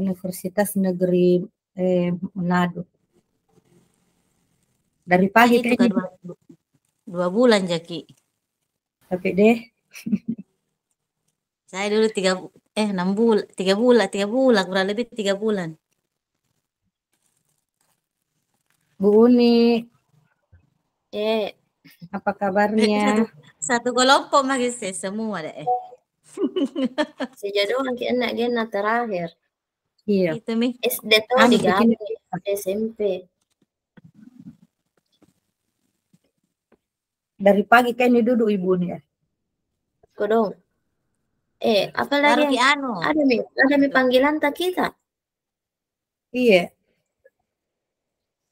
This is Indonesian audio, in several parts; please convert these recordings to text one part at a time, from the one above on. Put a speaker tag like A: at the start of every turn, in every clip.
A: Universitas Negeri Manado. Dari pagi
B: itu kan 2 bulan Jaki.
A: Tapi deh.
B: Saya dulu 3 bulan, kurang lebih 3 bulan.
A: Bu Uni, apa kabarnya?
B: Satu kelompok magis semua deh.
C: Sejauh anak gena terakhir.
A: Iya.
B: Itu mi.
C: SD tuh diganti SMP.
A: Dari pagi kan ini duduk Ibu nih ya.
C: Kodong. Apalagi ada mi panggilan tak kita.
A: Iya.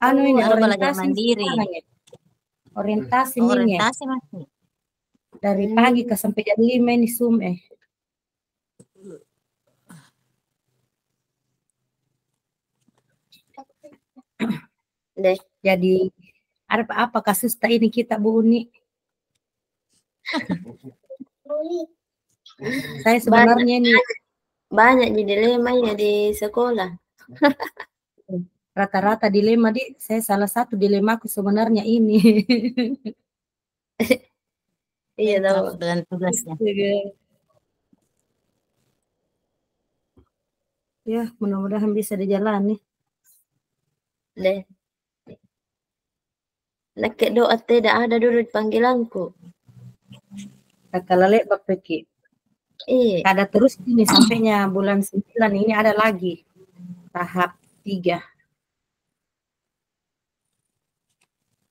A: Ini orientasi
B: mandiri.
A: Orientasi
B: masih.
A: Dari pagi ke sampai jam 5 ini Zoom
C: Deh.
A: Jadi ada apa kasus ini kita Bu Uni? Saya sebenarnya
C: banyak dilema ya di sekolah.
A: Rata-rata dilema saya salah satu dilemaku sebenarnya ini.
C: Iya tahu
B: dengan tugasnya.
A: Ya, mudah-mudahan bisa dijalani.
C: Deh. Nakek doa tidak ada dulu panggilanku.
A: Kakalale bapeki. Ada terus ini sampainya bulan 9 ini ada lagi tahap 3.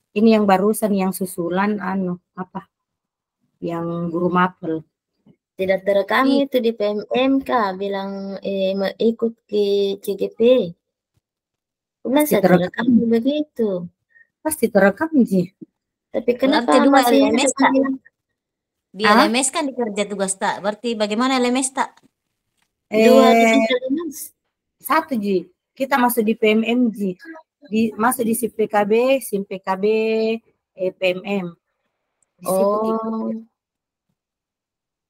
A: Ini yang barusan yang susulan apa? Yang guru mapel.
C: Tidak terekam itu di PMMK bilang ikut ke CGP. Masa terekam begitu?
A: Pasti terekam sih.
C: Tapi kenapa masih
B: LMS tak? Di LMS kan dikerja tugas tak? Berarti bagaimana LMS tak?
C: 2
A: 1 Ji. Kita masuk di PMM Ji. Masuk di SIM PKB, PMM.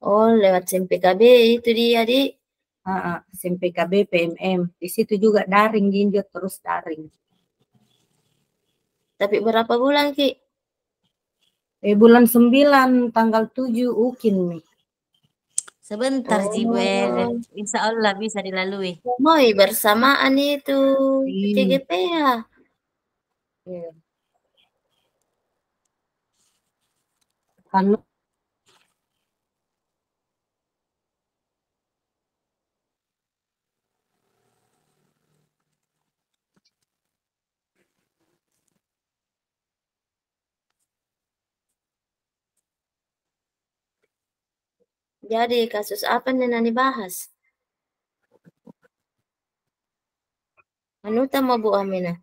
C: Lewat SIM PKB itu dia di.
A: SIM PKB, PMM. Di situ juga daring, jinjot terus daring.
C: Tapi berapa bulan Ki?
A: Bulan 9 tanggal 7 UKIN nih.
B: Sebentar Jibel, insya Allah bisa dilalui.
C: Mau bersamaan itu CGP ya.
A: Kan
C: Jadi kasus apa nih yang dibahas? Mau Bu Aminah?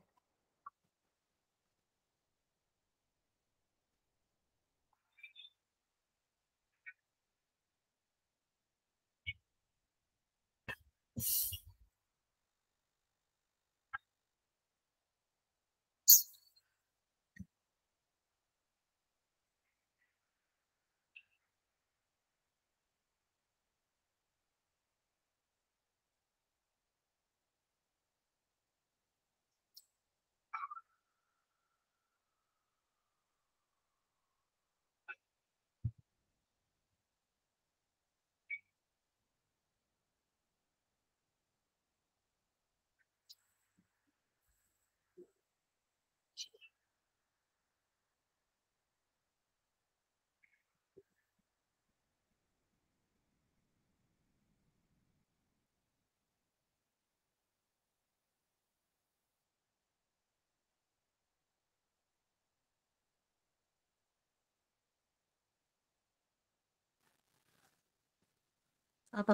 B: Apa?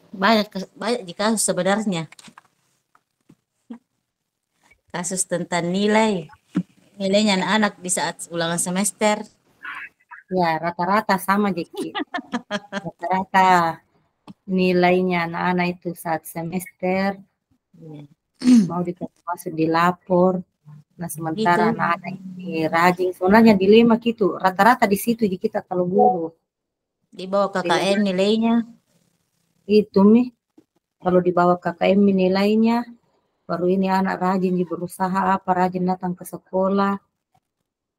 B: Banyak di kasus sebenarnya. Kasus tentang nilainya anak-anak di saat ulangan semester.
A: Ya, rata-rata sama Jeki. Rata-rata nilainya anak-anak itu saat semester mau dikasih masuk dilapor. Nah, sementara anak-anak ini rajin. Sebenarnya dilema gitu. Rata-rata di situ kita kalau guru.
B: Di bawah KKN nilainya.
A: Itu Mi. Kalau di bawah KKM nilainya, baru ini anak rajin berusaha apa, rajin datang ke sekolah.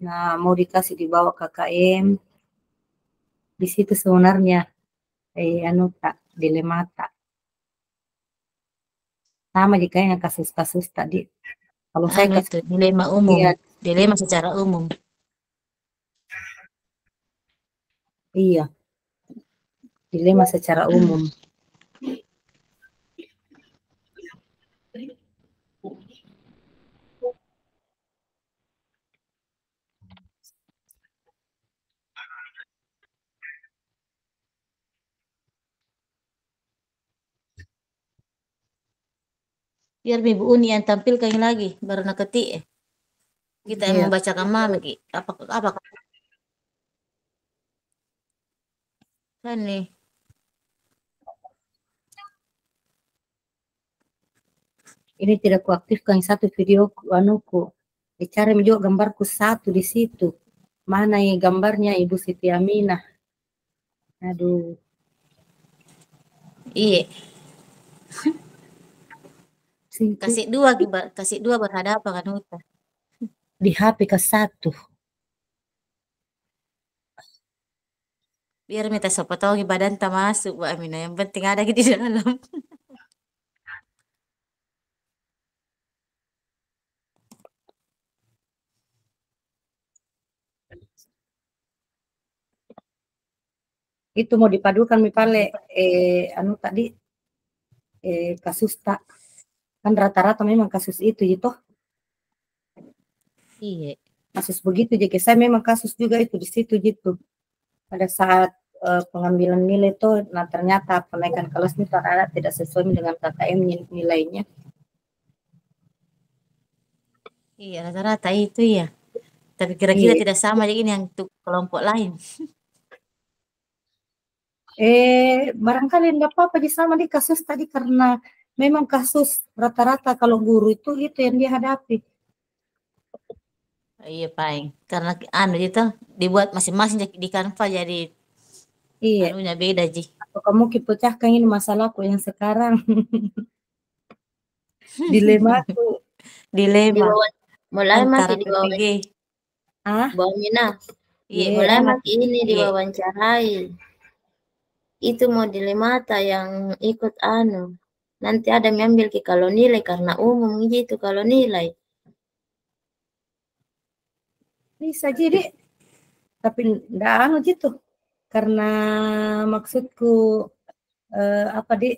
A: Nah, mau dikasih di bawah KKM, di situ sebenarnya tak dilema tak. Sama jika yang kasus-kasus tadi. Kalau saya
B: itu dilema umum,
A: iya,
B: dilema secara umum.
A: iya, dilema secara umum.
B: Biar Ibu Uni yang tampilkan lagi, baru nak ketik. Kita yang
A: Iya.
B: membacakan lagi. Apa kan nih?
A: Ini tidak kuaktifkan satu video anuku. Dicari juga gambarku satu di situ. Mana yang gambarnya Ibu Siti Aminah? Aduh.
B: Iya.
A: Situ.
B: kasih dua berhadapan kan Uta.
A: Di HP ke satu.
B: Biar minta siapa tahu badan tak masuk Bu Amina. Yang penting ada di dalam.
A: Itu mau dipadukan misalnya anu tadi kasus tak kan rata-rata memang kasus itu gitu.
B: Iya.
A: Kasus begitu jadi saya memang kasus juga itu di situ gitu. Pada saat pengambilan nilai itu, nah ternyata penaikan kelas ini ternyata tidak sesuai dengan KKM nilainya.
B: Iya, rata-rata itu ya. Tapi kira-kira tidak sama jadi ini yang untuk kelompok lain.
A: Barangkali enggak apa-apa sama di kasus tadi karena memang kasus rata-rata kalau guru itu yang dihadapi.
B: Iya, paling. Karena anu itu dibuat masing-masing di Canva jadi anunya beda, Ji.
A: Atau kamu pecahkan ini masalahku yang sekarang. Dilemaku.
B: Dilema.
C: Mulai maki di bawah. Bu Amina.
B: Iya,
C: mulai maki ini diwawancarai. Itu mau dilemata yang ikut anu. Nanti ada yang ambil kalau nilai karena umum gitu kalau nilai.
A: Bisa jadi. Tapi enggak anu gitu. Karena maksudku apa di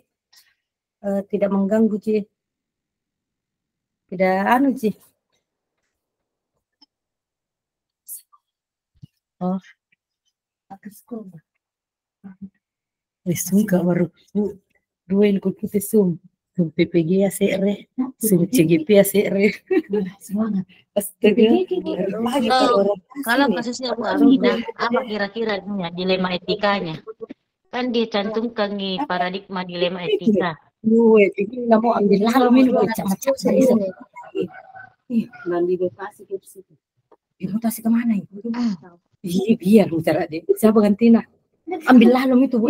A: tidak mengganggu Ji. Tidak anu Ji. Oh. Aku sekolah. Suka baru dua yang kita Zoom PPG ya sere Zoom CGP ya sere semangat
B: kalau kasusnya Bu Amina apa kira-kira dilema etikanya kan dia cantumkan nih paradigma dilema etika
A: ini nggak mau ambil lalu minum macam-macam nanti bebas ke situ mutasi kemana itu biar bicara deh siapa gantina ambil lalu itu Bu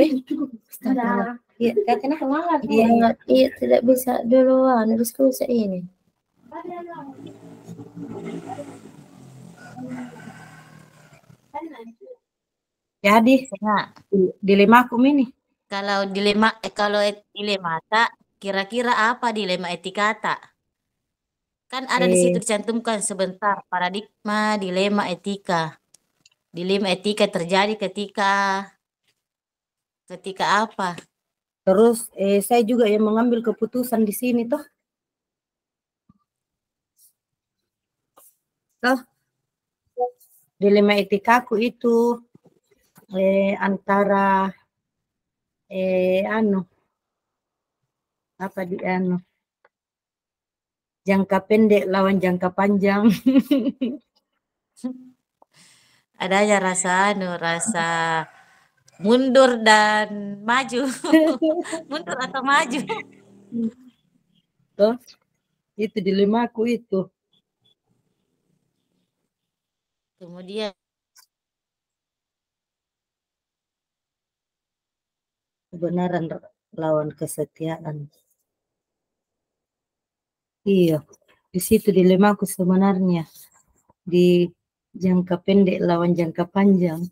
A: iya katanya
C: iya tidak bisa duluan diskusi ini
A: jadi dilema aku ini
B: kalau dilema tak kira-kira apa dilema etika tak kan ada di situ dicantumkan sebentar paradigma dilema etika. Dilema etika terjadi ketika apa?
A: Terus saya juga yang mengambil keputusan di sini toh. Dilema etikaku itu antara jangka pendek lawan jangka panjang.
B: Adanya rasa mundur dan maju. Mundur atau maju.
A: Tuh, itu dilemaku itu.
B: Kemudian
A: kebenaran lawan kesetiaan. Iya, di situ dilemaku sebenarnya. Di jangka pendek lawan jangka panjang.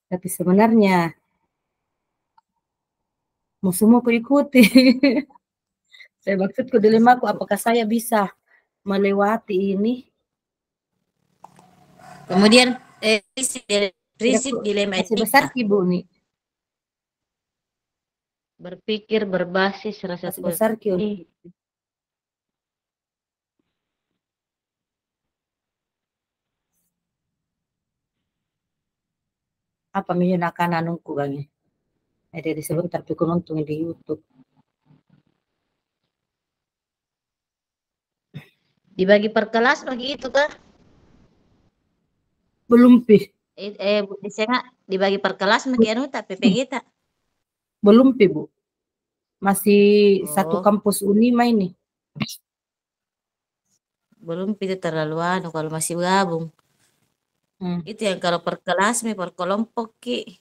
A: Tapi sebenarnya mau semua aku ikuti. Saya maksudku dilemaku, apakah saya bisa melewati ini?
B: Kemudian prinsip dilema
A: Masih besar
B: etika.
A: Ibu nih.
B: Berpikir berbasis rasa
A: Masih besar Ki. Apa menyunakan anungku bang? Ada di sebentar tapi nonton di YouTube.
B: Dibagi per kelas begitu kah?
A: Belum pi.
B: Bu Senga dibagi per kelas makin tak PPG tak?
A: Belum pi Bu. Masih satu
B: Oh,
A: kampus Unima ini.
B: belum itu terlalu kalau masih gabung. Itu yang kalau per kelas per kelompok Ki.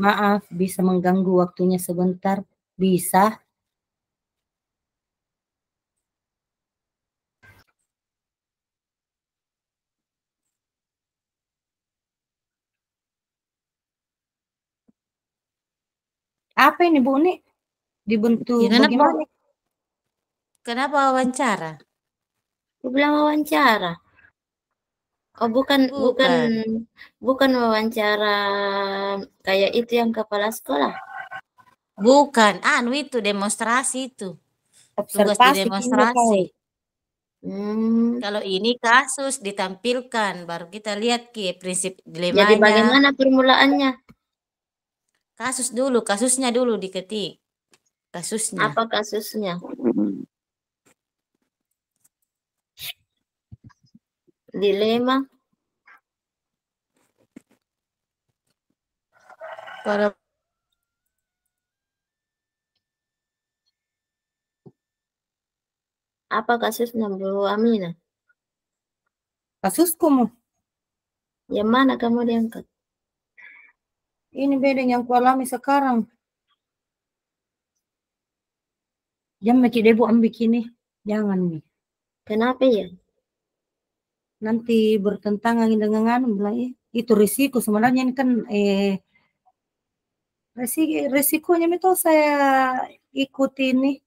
A: Maaf, bisa mengganggu waktunya sebentar. Bisa. Apa ini Bu nih? Dibentuk
B: Ya,
A: bagaimana?
B: Kenapa wawancara?
C: Aku bilang wawancara. Oh, bukan wawancara kayak itu yang kepala sekolah.
B: Bukan, itu demonstrasi itu. Tugas di demonstrasi. Kalau ini kasus ditampilkan, baru kita lihat Ki prinsip dilemanya.
C: Jadi bagaimana permulaannya?
B: Kasusnya dulu diketik. Kasusnya.
C: Apa kasusnya? Dilema.
B: Kalau
C: apa kasusnya Bu Amina?
A: Kasusku mu.
C: Yang mana kamu diangkat?
A: Ini beda yang ku alami sekarang. Jangan bikin debu ambil ini. Jangan nih.
C: Kenapa ya?
A: Nanti bertentangan dengan itu risiko sebenarnya ini kan risikonya itu saya ikuti ini.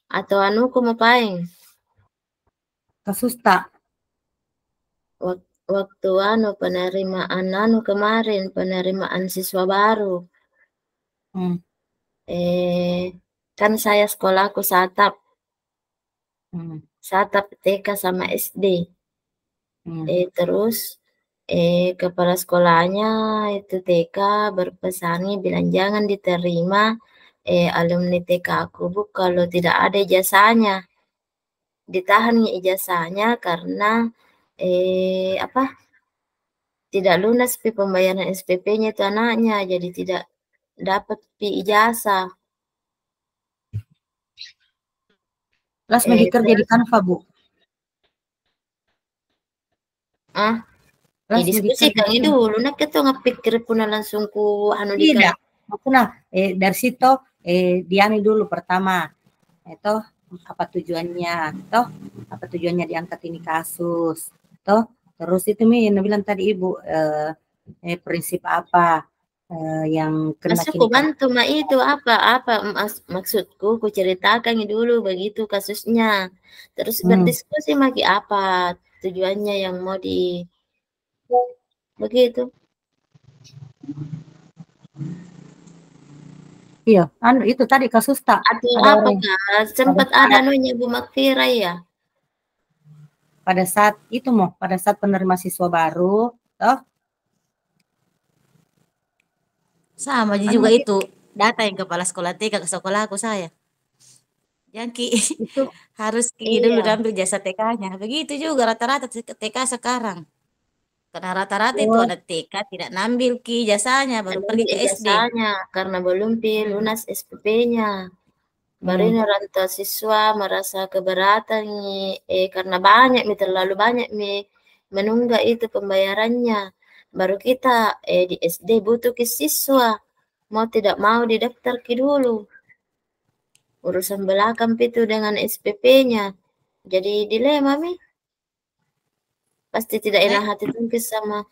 C: Atau aku mau paling?
A: Kasus tak.
C: Waktu penerimaan kemarin, penerimaan siswa baru. Kan saya sekolahku satap. Satap TK sama SD. Terus kepala sekolahnya itu TK berpesan bilang jangan diterima alumni TK aku Bu kalau tidak ada ijazahnya. Ditahan ijazahnya karena tidak lunas pembayaran SPP-nya itu anaknya, jadi tidak dapat ijazah.
A: Lagi kerja di Canva Bu.
C: Diskusikan itu dulu, nak kita ngepikir pun langsung ku
A: tidak. Nah, dari situ diani dulu pertama. Itu apa tujuannya? Toh apa tujuannya diangkat ini kasus? Toh terus itu yang bilang tadi Ibu prinsip apa yang kena
C: kini bantu ma itu apa maksudku ku ceritakan dulu begitu kasusnya. Terus berdiskusi lagi apa tujuannya yang mau di begitu.
A: Iya, itu tadi kasus tak.
C: Atau apakah sempat ada Bu Makfira ya?
A: Pada saat itu pada saat penerima siswa baru, toh?
B: Sama juga itu data yang kepala sekolah TK ke sekolah aku saya. Yang itu harus dulu ambil jasa TK-nya. Begitu juga rata-rata TK sekarang. Karena rata-rata itu ada TK tidak ngambil jasanya baru pergi ke SD.
C: Karena belum lunas SPP-nya. Baru ini rantau siswa merasa keberatan karena terlalu banyak menunggak itu pembayarannya. Baru kita di SD butuh ke siswa. mau tidak mau didaftar dulu. Urusan belakang itu dengan SPP-nya. Jadi dilema mi. Pasti tidak enak hati tungkis sama.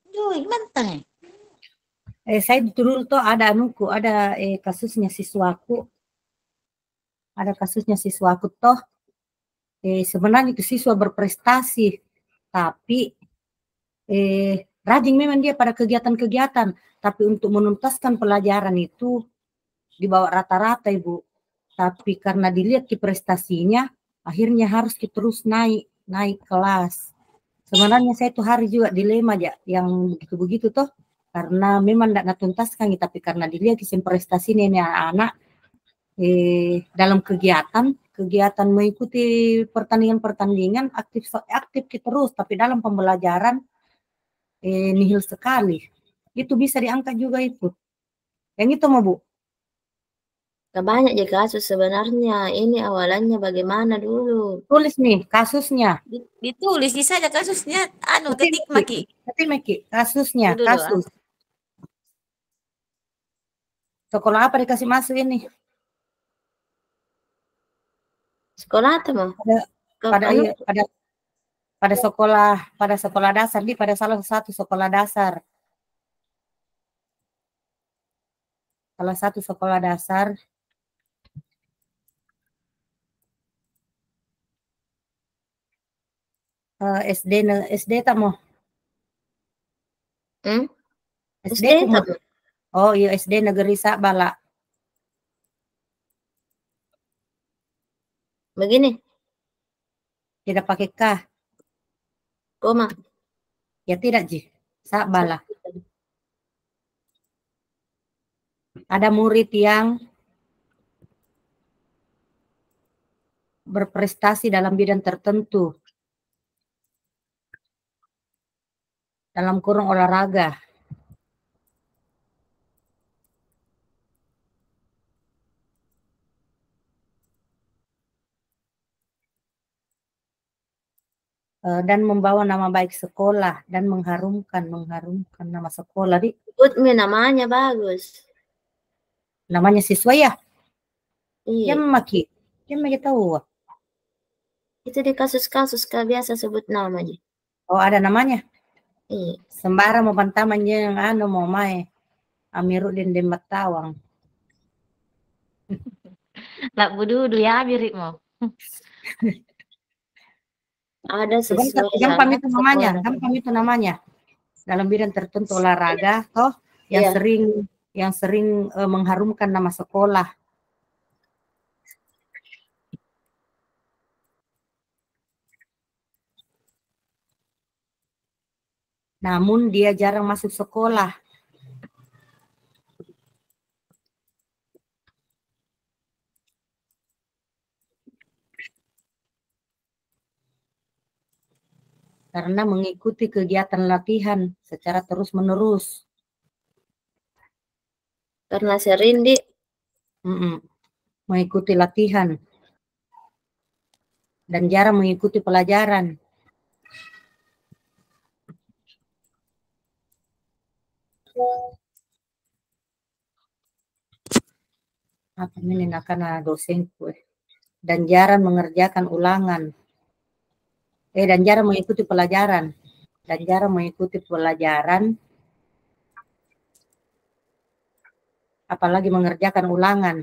B: Jui, menteng.
A: Saya dulu tuh ada anuku, ada kasusnya siswaku. Ada kasusnya siswaku toh. Sebenarnya itu siswa berprestasi, tapi rajin memang dia pada kegiatan-kegiatan, tapi untuk menuntaskan pelajaran itu di bawah rata-rata Ibu. Tapi karena dilihat ki prestasinya, akhirnya harus terus naik kelas. Sebenarnya saya tuh hari juga dilema aja yang begitu-begitu toh, karena memang tidak natuntaskan, tapi karena dilihat kisah prestasi ini anak-anak dalam kegiatan mengikuti pertandingan aktif terus, tapi dalam pembelajaran nihil sekali. Itu bisa diangkat juga itu. Yang itu mau Bu?
C: Banyak ya kasus sebenarnya. Ini awalannya bagaimana dulu?
A: Tulis nih kasusnya.
B: Ditulis saja kasusnya. Ketik Maki.
A: Ketik Maki, kasusnya,
B: Dulu,
A: kasus. Sekolah apa dikasih masuk ini?
C: Sekolah apa mau?
A: Pada sekolah dasar, pada salah satu sekolah dasar. Salah satu sekolah dasar. SD tamu. SD tamu. Oh iya, SD Negeri Sabala.
C: Begini.
A: Tidak pakai K.
C: Koma.
A: Ya tidak, Ji. Sabala. Ada murid yang berprestasi dalam bidang tertentu. Dalam kurung olahraga. Dan membawa nama baik sekolah dan mengharumkan nama sekolah.
C: Sebut namanya bagus.
A: Namanya siswa ya?
C: Iya.
A: Yang maki tahu.
C: Itu di kasus-kasus biasa sebut namanya.
A: Oh, ada namanya?
C: Iya.
A: Sembara mau bantamannya yang mau mai. Amiruddin Demat Tawang.
B: Lak bududu ya mirip mau.
C: Ada sesuai
A: gampang itu namanya. Dalam bidang tertentu olahraga toh yang sering mengharumkan nama sekolah. Namun dia jarang masuk sekolah. Karena mengikuti kegiatan latihan secara terus-menerus.
C: Karena sering
A: mengikuti latihan. Dan jarang mengikuti pelajaran. Apa ini nakana dosenku. Dan jarang mengerjakan ulangan. Dan jarang mengikuti pelajaran. Apalagi mengerjakan ulangan.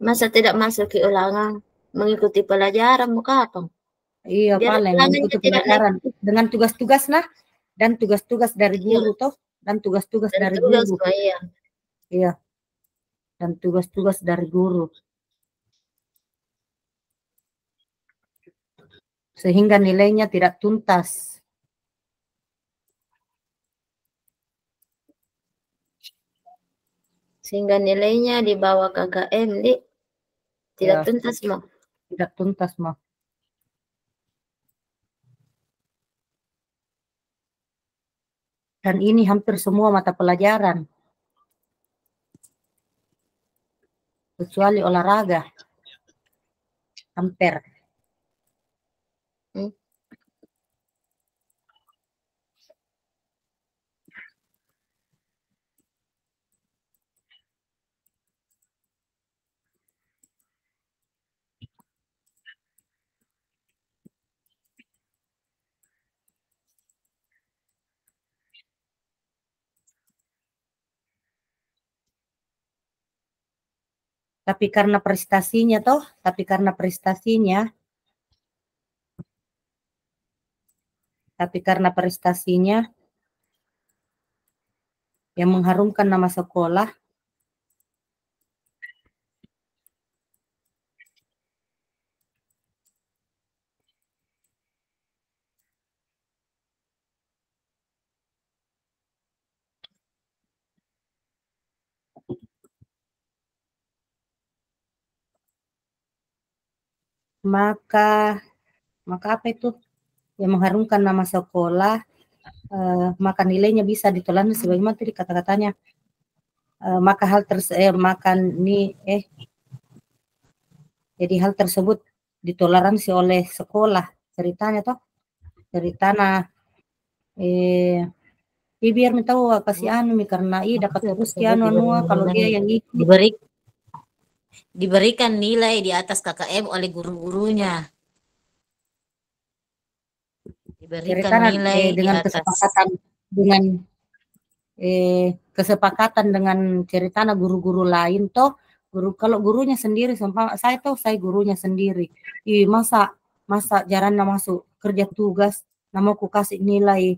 C: Masa tidak masuk ke ulangan? Mengikuti pelajaran muka apa?
A: Iya, paling mengikuti pelajaran dengan tugas-tugas dan tugas-tugas dari guru toh, dan tugas-tugas dari guru. Iya. Dan tugas-tugas dari guru. Sehingga nilainya tidak tuntas.
C: Sehingga nilainya di bawah KKM, tidak tuntas mau.
A: Tidak tuntas mau. Dan ini hampir semua mata pelajaran. Kecuali olahraga. Hampir. Tapi karena prestasinya yang mengharumkan nama sekolah, maka apa itu yang mengharumkan nama sekolah, maka nilainya bisa ditoleransi sebagaimana tadi kata-katanya, maka jadi hal tersebut ditoleransi oleh sekolah ceritanya biar tahu kasih karena dapat terus kalau dia yang
B: diberikan nilai di atas KKM oleh guru-gurunya. Diberikan nilai
A: dengan
B: di atas
A: kesepakatan dengan ceritana guru-guru lain kalau gurunya sendiri saya gurunya sendiri. Masa jarang masuk kerja tugas, nama aku kasih nilai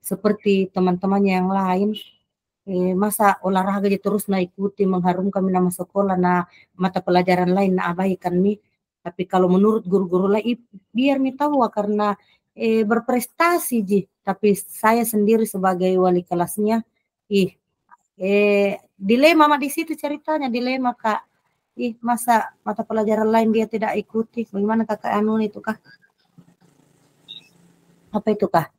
A: seperti teman-temannya yang lain. Masa olahraga terus ikuti mengharumkan nama sekolah, mata pelajaran lain abaikan nih. Tapi kalau menurut guru-guru lain biar tahu karena berprestasi tapi saya sendiri sebagai wali kelasnya dilema di situ ceritanya, dilema Kak. Masa mata pelajaran lain dia tidak ikuti, bagaimana Kakak itu Kak? Apa itu Kak?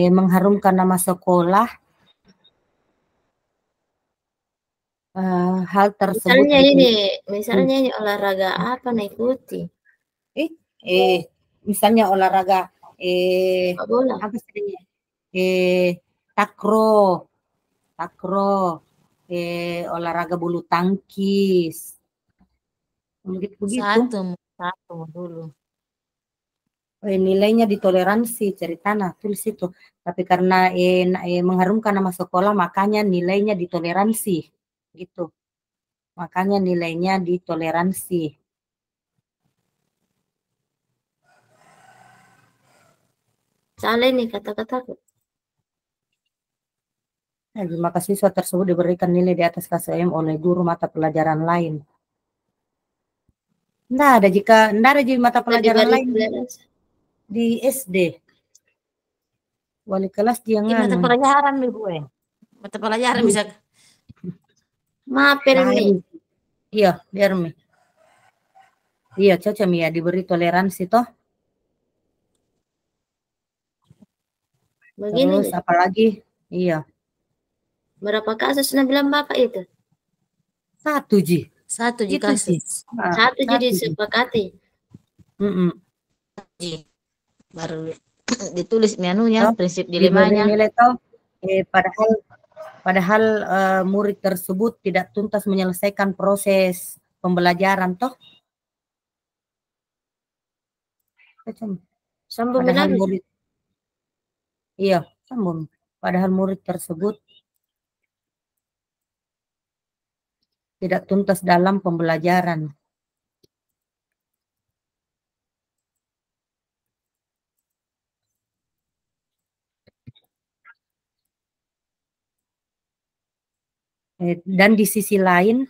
A: Mengharumkan nama sekolah, hal tersebut
C: misalnya ini olahraga apa ikuti?
A: Misalnya olahraga
C: bola.
A: apa sebenarnya? Takro, olahraga bulu tangkis. Begitu.
B: Satu dulu.
A: Nilainya ditoleransi ceritanya tulis itu. Tapi karena mengharumkan nama sekolah makanya nilainya ditoleransi gitu. Makanya nilainya ditoleransi.
C: Salah nih kata-kataku.
A: Maka siswa tersebut diberikan nilai di atas KKM oleh guru mata pelajaran lain. Nggak ada jika mata pelajaran lain di SD. Wali kelas jangan.
B: Mata pelajaran nih gue. Mata pelajaran bisa.
C: Maaf ini.
A: Iya, biar mi. Iya, cocok ya diberi toleransi toh.
C: Begini.
A: Terus apalagi? Iya.
C: Berapa kasus bilang Bapak itu?
A: 1
B: kasus.
C: 1 disepakati.
B: Baru ditulis menunya, prinsip dilemanya.
A: Nilai padahal murid tersebut tidak tuntas menyelesaikan proses pembelajaran toh. Padahal murid, padahal murid tersebut tidak tuntas dalam pembelajaran. Dan di sisi lain,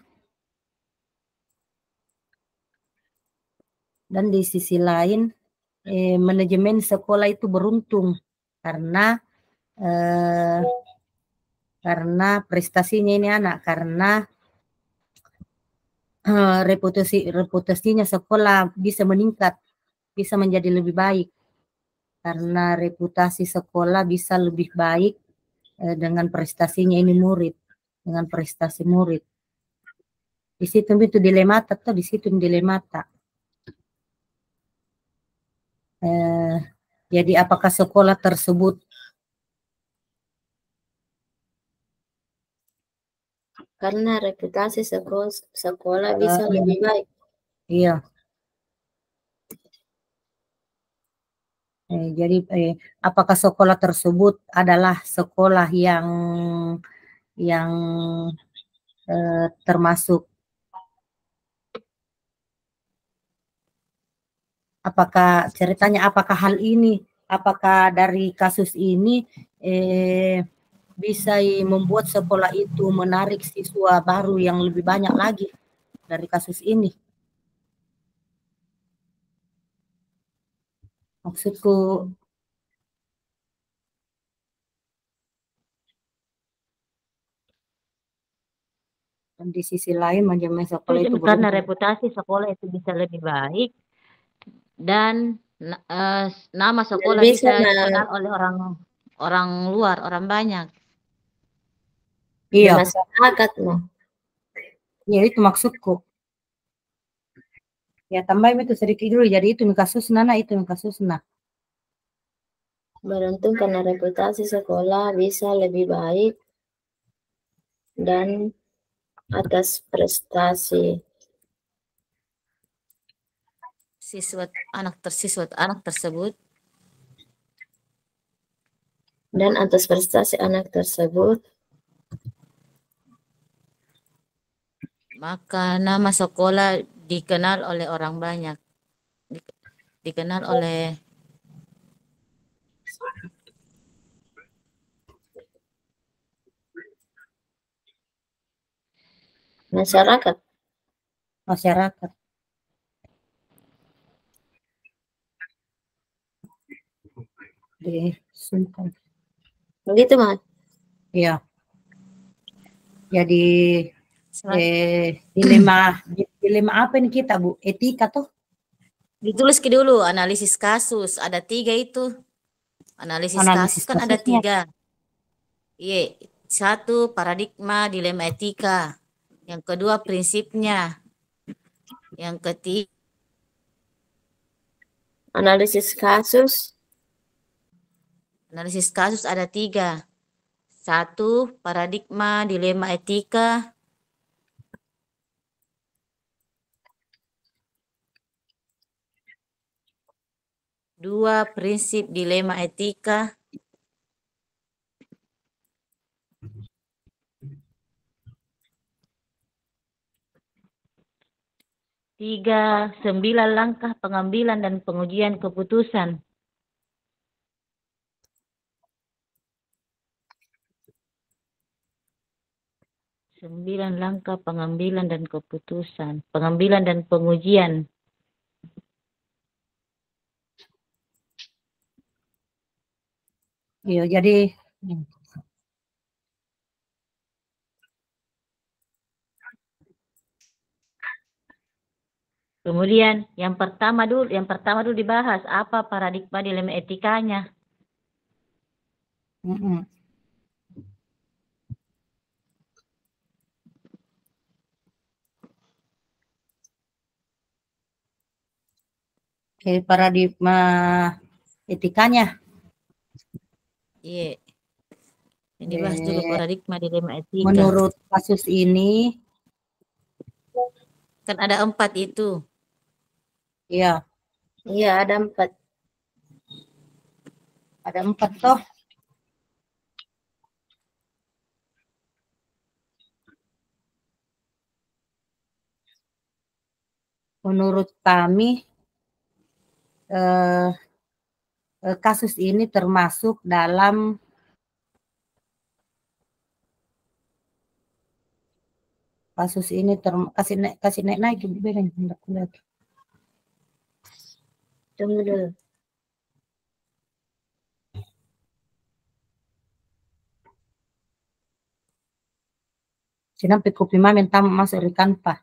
A: manajemen sekolah itu beruntung karena prestasinya ini anak, karena reputasinya sekolah bisa meningkat, bisa menjadi lebih baik karena reputasi sekolah bisa lebih baik dengan prestasinya ini murid, dengan prestasi murid. Di situ itu dilemata tuh, di situ dilemata. Jadi apakah sekolah tersebut
C: karena reputasi sekolah bisa lebih baik.
A: Iya. Jadi apakah sekolah tersebut adalah sekolah yang termasuk, apakah ceritanya, apakah hal ini, apakah dari kasus ini bisa membuat sekolah itu menarik siswa baru yang lebih banyak lagi dari kasus ini? Maksudku, dan di sisi lain manajemen sekolah itu
B: karena reputasi sekolah itu bisa lebih baik dan nama sekolah bisa dikenal oleh orang luar, orang banyak.
A: Iya.
C: Masyarakat loh.
A: Ya itu maksudku. Ya tambahin itu sedikit dulu, jadi itu kasus nana, itu kasus nah.
C: Beruntung karena reputasi sekolah bisa lebih baik dan atas prestasi
B: anak tersebut
C: dan atas prestasi anak tersebut,
B: maka nama sekolah dikenal oleh orang banyak, dikenal oleh
C: masyarakat. Begitu, Mas?
A: Iya. Jadi dilema apa ini kita, Bu? Etika tuh?
B: Ditulis dulu analisis kasus, ada 3 itu. Analisis kasus kan ada 3. Iya, 1 paradigma dilema etika, yang kedua prinsipnya, yang ketiga
C: analisis kasus.
B: Analisis kasus ada 3. 1 paradigma dilema etika, 2 prinsip dilema etika, 3 9 langkah pengambilan dan pengujian keputusan. 9 langkah pengambilan dan keputusan, pengambilan dan pengujian.
A: Iya, jadi
B: kemudian yang pertama dulu dibahas apa paradigma dilema etikanya.
A: Paradigma etikanya.
B: Iya. Yang dibahas dulu paradigma dilema etika.
A: Menurut kasus ini
B: kan ada 4 itu.
A: Iya.
C: Iya, ada 4.
A: Ada 4 toh. Menurut kami kasus ini termasuk dalam kasih naik bedanya hendak lihat.
C: Tunggu dulu.
A: Sinampe kopi mamen tamu masuk rekan pa.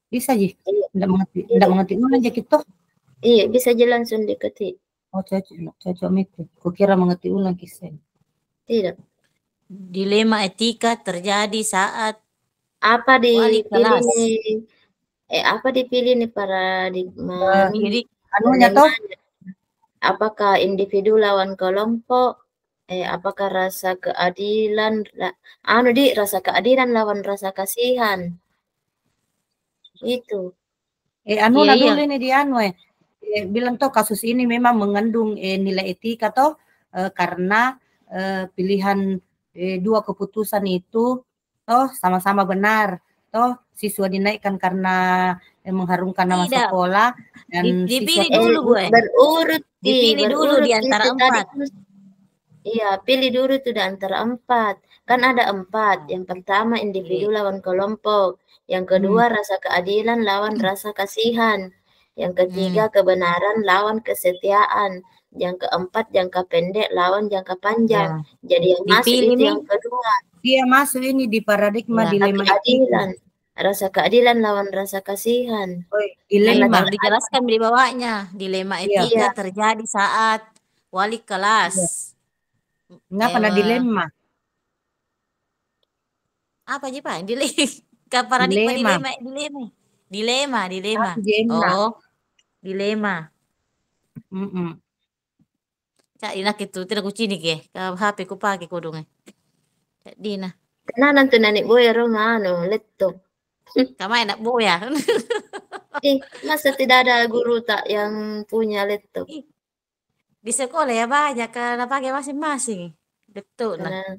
A: Bisa ji? Ndak mengerti ulang aja gitu.
C: Iya, bisa aja langsung diketik.
A: Oh, cocok itu. Kukira mengerti ulang kisah.
C: Tidak.
B: Dilema etika terjadi saat
C: Apa
B: wali
C: dipilih
B: kelas.
C: nih? Apa dipilih nih paradigma
B: Jadi
A: Anunya toh?
C: dilemanya? Apakah individu lawan kelompok? Apakah rasa keadilan? Rasa keadilan lawan rasa kasihan. Itu.
A: Anuna
B: iya.
A: dulu ini di bilang toh kasus ini memang mengandung nilai etika toh karena pilihan dua keputusan itu toh sama-sama benar. Toh siswa dinaikkan karena mengharumkan nama
B: Tidak.
A: sekolah dan
B: Dipilih
A: siswa
B: dulu, Bu.
C: Berurut
B: Dipilih dulu di antara
C: itu tadi.
B: 4.
C: Iya, pilih dulu tuh di antara 4. Kan ada 4. Yang pertama individu lawan kelompok. Yang kedua rasa keadilan lawan rasa kasihan. Yang ketiga kebenaran lawan kesetiaan. Yang keempat jangka pendek lawan jangka panjang. Jadi yang masuk
B: Dipilih
C: itu
B: nih.
C: yang kedua.
A: Dia masuk ini di paradigma dilema
C: keadilan. Rasa keadilan lawan rasa kasihan.
A: dilema.
B: Baru dijelaskan di bawahnya. Dilema etika terjadi saat wali kelas.
A: Ngapa ada dilema?
B: Apa sih, Pak? Paradigma dilema. Oh, dilema. Cak Dina gitu tidak kucini ke HP ku pakai kodongnya. Cak Dina.
C: Karena nanti nanik boy laptop.
B: Kamu enak boya.
C: Masa tidak ada guru tak yang punya laptop?
B: Di sekolah ya banyak karena pakai masing-masing. Betul nah.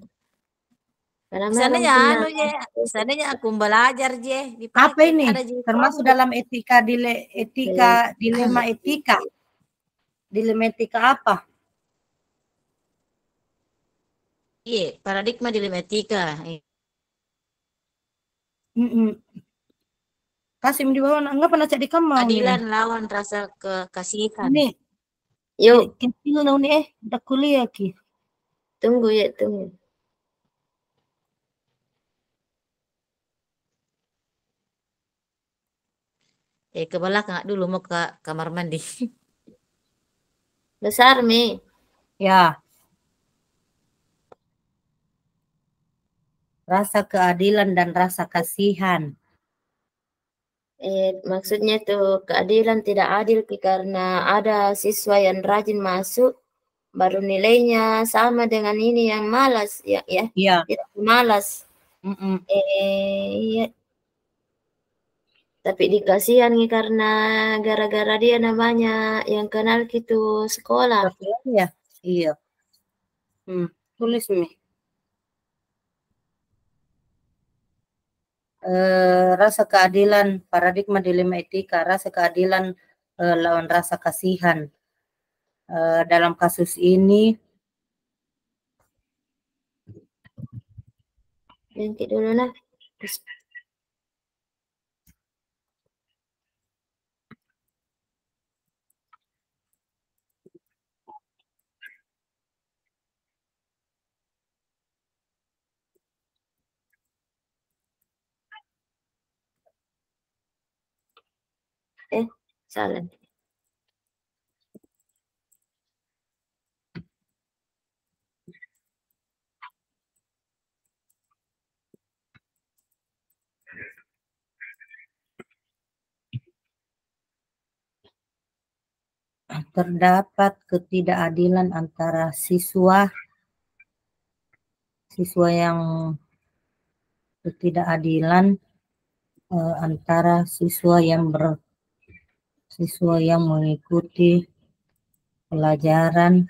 B: Seandainya aku belajar dipakai.
A: Apa ini? Termasuk dalam dilema etika. Dilema etika apa?
B: Iya, paradigma dilema etika.
A: Kasim di bawah enggak pernah cek di kamar.
B: Adilan lawan rasa kekasihan.
A: Ini. Yuk. Kita udah kuliah ki.
C: Tunggu.
B: Ke belakang dulu mau ke kamar mandi.
C: Besar Mi.
A: Ya. Rasa keadilan dan rasa kasihan.
C: Maksudnya tuh keadilan tidak adil karena ada siswa yang rajin masuk baru nilainya sama dengan ini yang malas ya.
A: Iya.
C: Malas. Iya. Tapi dikasihan nih karena gara-gara dia namanya yang kenal gitu sekolah.
A: Ya, iya. Tulis nih. Rasa keadilan, paradigma dilema etika, rasa keadilan lawan rasa kasihan. Dalam kasus ini
C: Nanti dulu nah. Salah.
A: terdapat ketidakadilan antara siswa yang ketidakadilan antara siswa yang mengikuti pelajaran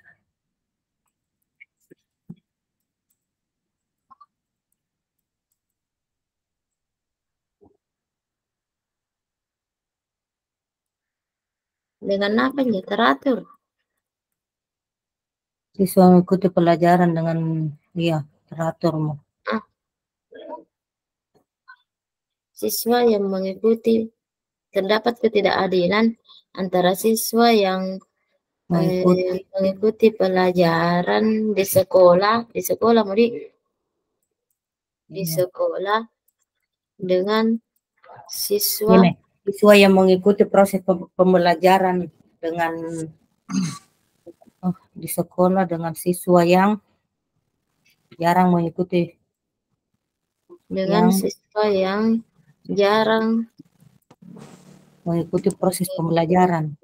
C: Dengan apa ya teratur?
A: Siswa mengikuti pelajaran dengan teratur.
C: Siswa yang mengikuti, terdapat ketidakadilan antara siswa yang mengikuti pelajaran di sekolah dengan siswa
A: yang mengikuti proses pembelajaran dengan di sekolah dengan siswa yang jarang mengikuti
C: dengan siswa yang jarang
A: mengikuti proses pembelajaran.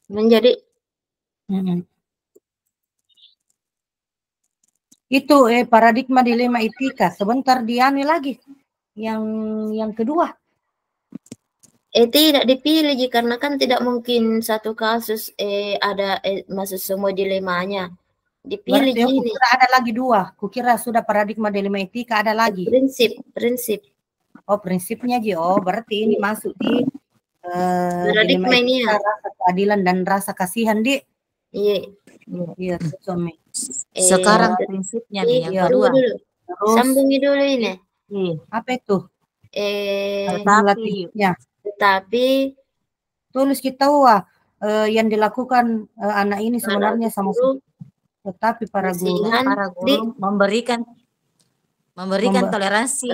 C: menjadi
A: Itu paradigma dilema etika. Sebentar diani lagi. Yang kedua.
C: Tidak dipilih karena kan tidak mungkin satu kasus ada masuk semua dilemanya. Dipilih
A: Berarti
C: gini.
A: kukira ada lagi 2. Kukira sudah paradigma dilema etika ada lagi.
C: Prinsip.
A: Oh, prinsipnya berarti ini masuk di dilema etika, rasa keadilan dan rasa kasihan, Dik. Iya, suami.
B: Sekarang prinsipnya nih yang kedua.
C: Dulu. Sambungi dulu ini.
A: Apa itu?
C: Tetapi
A: tulis kita yang dilakukan anak ini sebenarnya sama tetapi para guru
B: memberikan toleransi.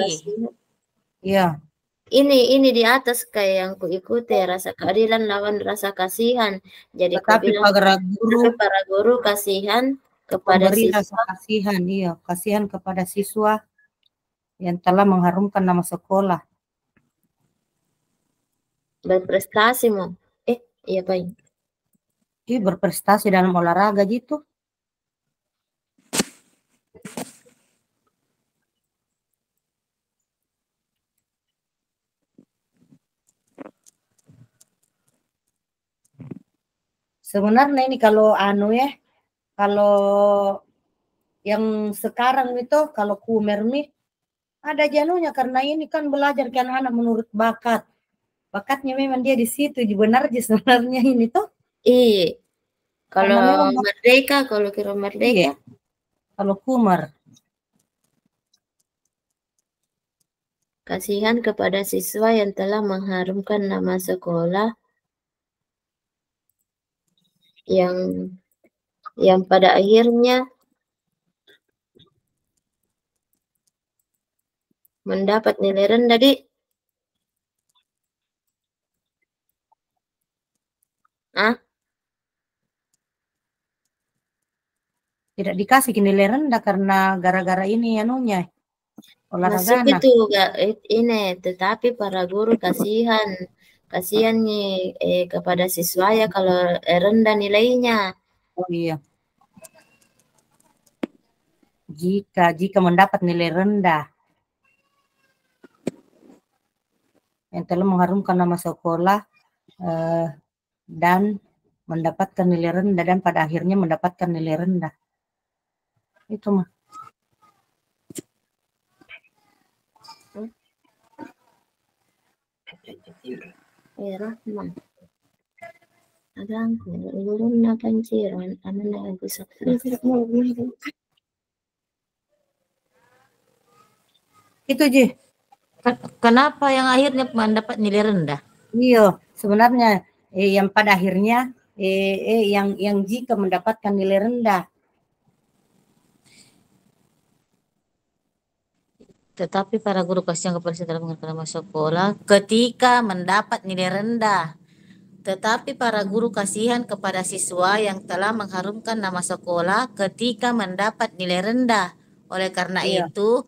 A: Iya.
C: Ini di atas kayak yang kuikuti rasa keadilan lawan rasa kasihan. Jadi
A: tetapi para
C: guru kasihan kepada siswa.
A: Rasa kasihan, iya, kasihan kepada siswa yang telah mengharumkan nama sekolah.
C: Berprestasi mau. Iya Pak.
A: Berprestasi dalam olahraga gitu. Sebenarnya ini kalau kalau yang sekarang itu kalau Kumermi ada janunya karena ini kan belajar kan anak menurut bakat. Bakatnya memang dia di situ, benar sebenarnya ini tuh.
C: Iya. Kalau merdeka, kalau kira merdeka.
A: Iya. Kalau Kumar.
C: Kasihan kepada siswa yang telah mengharumkan nama sekolah yang pada akhirnya mendapat nilai rendah, Dik.
A: Tidak dikasih nilai rendah karena gara-gara ini anunya.
C: Masuk itu ini, tetapi para guru kasihan nih kepada siswa ya kalau rendah nilainya.
A: Oh iya. Jika mendapat nilai rendah yang telah mengharumkan nama sekolah dan mendapatkan nilai rendah dan pada akhirnya mendapatkan nilai rendah. Itu mah.
C: Rahman. Adangku, ulun na panciran, ano na ako sa
A: Itu Ji.
B: Kenapa yang akhirnya mendapat nilai rendah?
A: Iya, sebenarnya yang pada akhirnya yang jika mendapatkan nilai rendah.
B: Tetapi para guru kasihan kepada siswa dalam mengerjakan nama sekolah ketika mendapat nilai rendah. Tetapi para guru kasihan kepada siswa yang telah mengharumkan nama sekolah ketika mendapat nilai rendah. Oleh karena itu,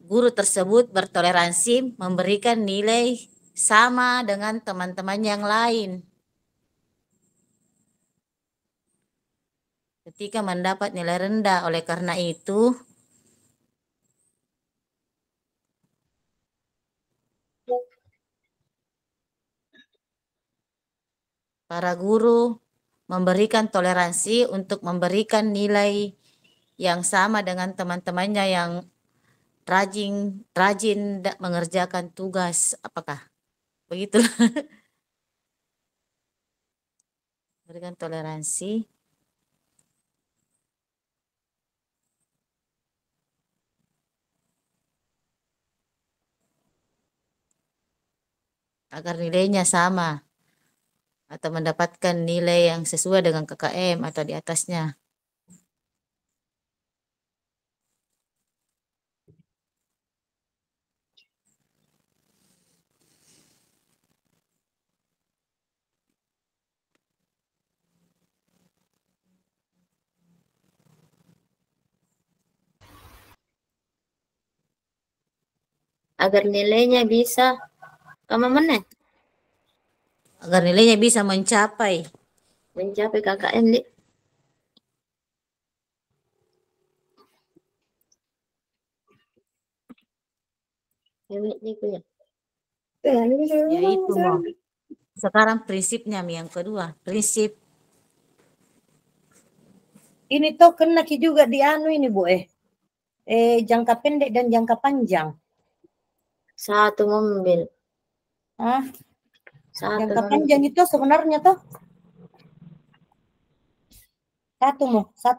B: guru tersebut bertoleransi memberikan nilai sama dengan teman-teman yang lain. Ketika mendapat nilai rendah, oleh karena itu, para guru memberikan toleransi untuk memberikan nilai yang sama dengan teman-temannya yang rajin mengerjakan tugas. Apakah begitu? Berikan toleransi agar nilainya sama. atau mendapatkan nilai yang sesuai dengan KKM atau di atasnya.
C: Agar nilainya bisa mana?
B: Agar nilainya bisa mencapai
C: KKM, Dik.
B: yaitu mau. Sekarang prinsipnya yang kedua, prinsip
A: Ini tuh kena juga di anu ini Bu jangka pendek dan jangka panjang.
C: Satu mobil.
A: Jangka panjang itu sebenarnya tuh satu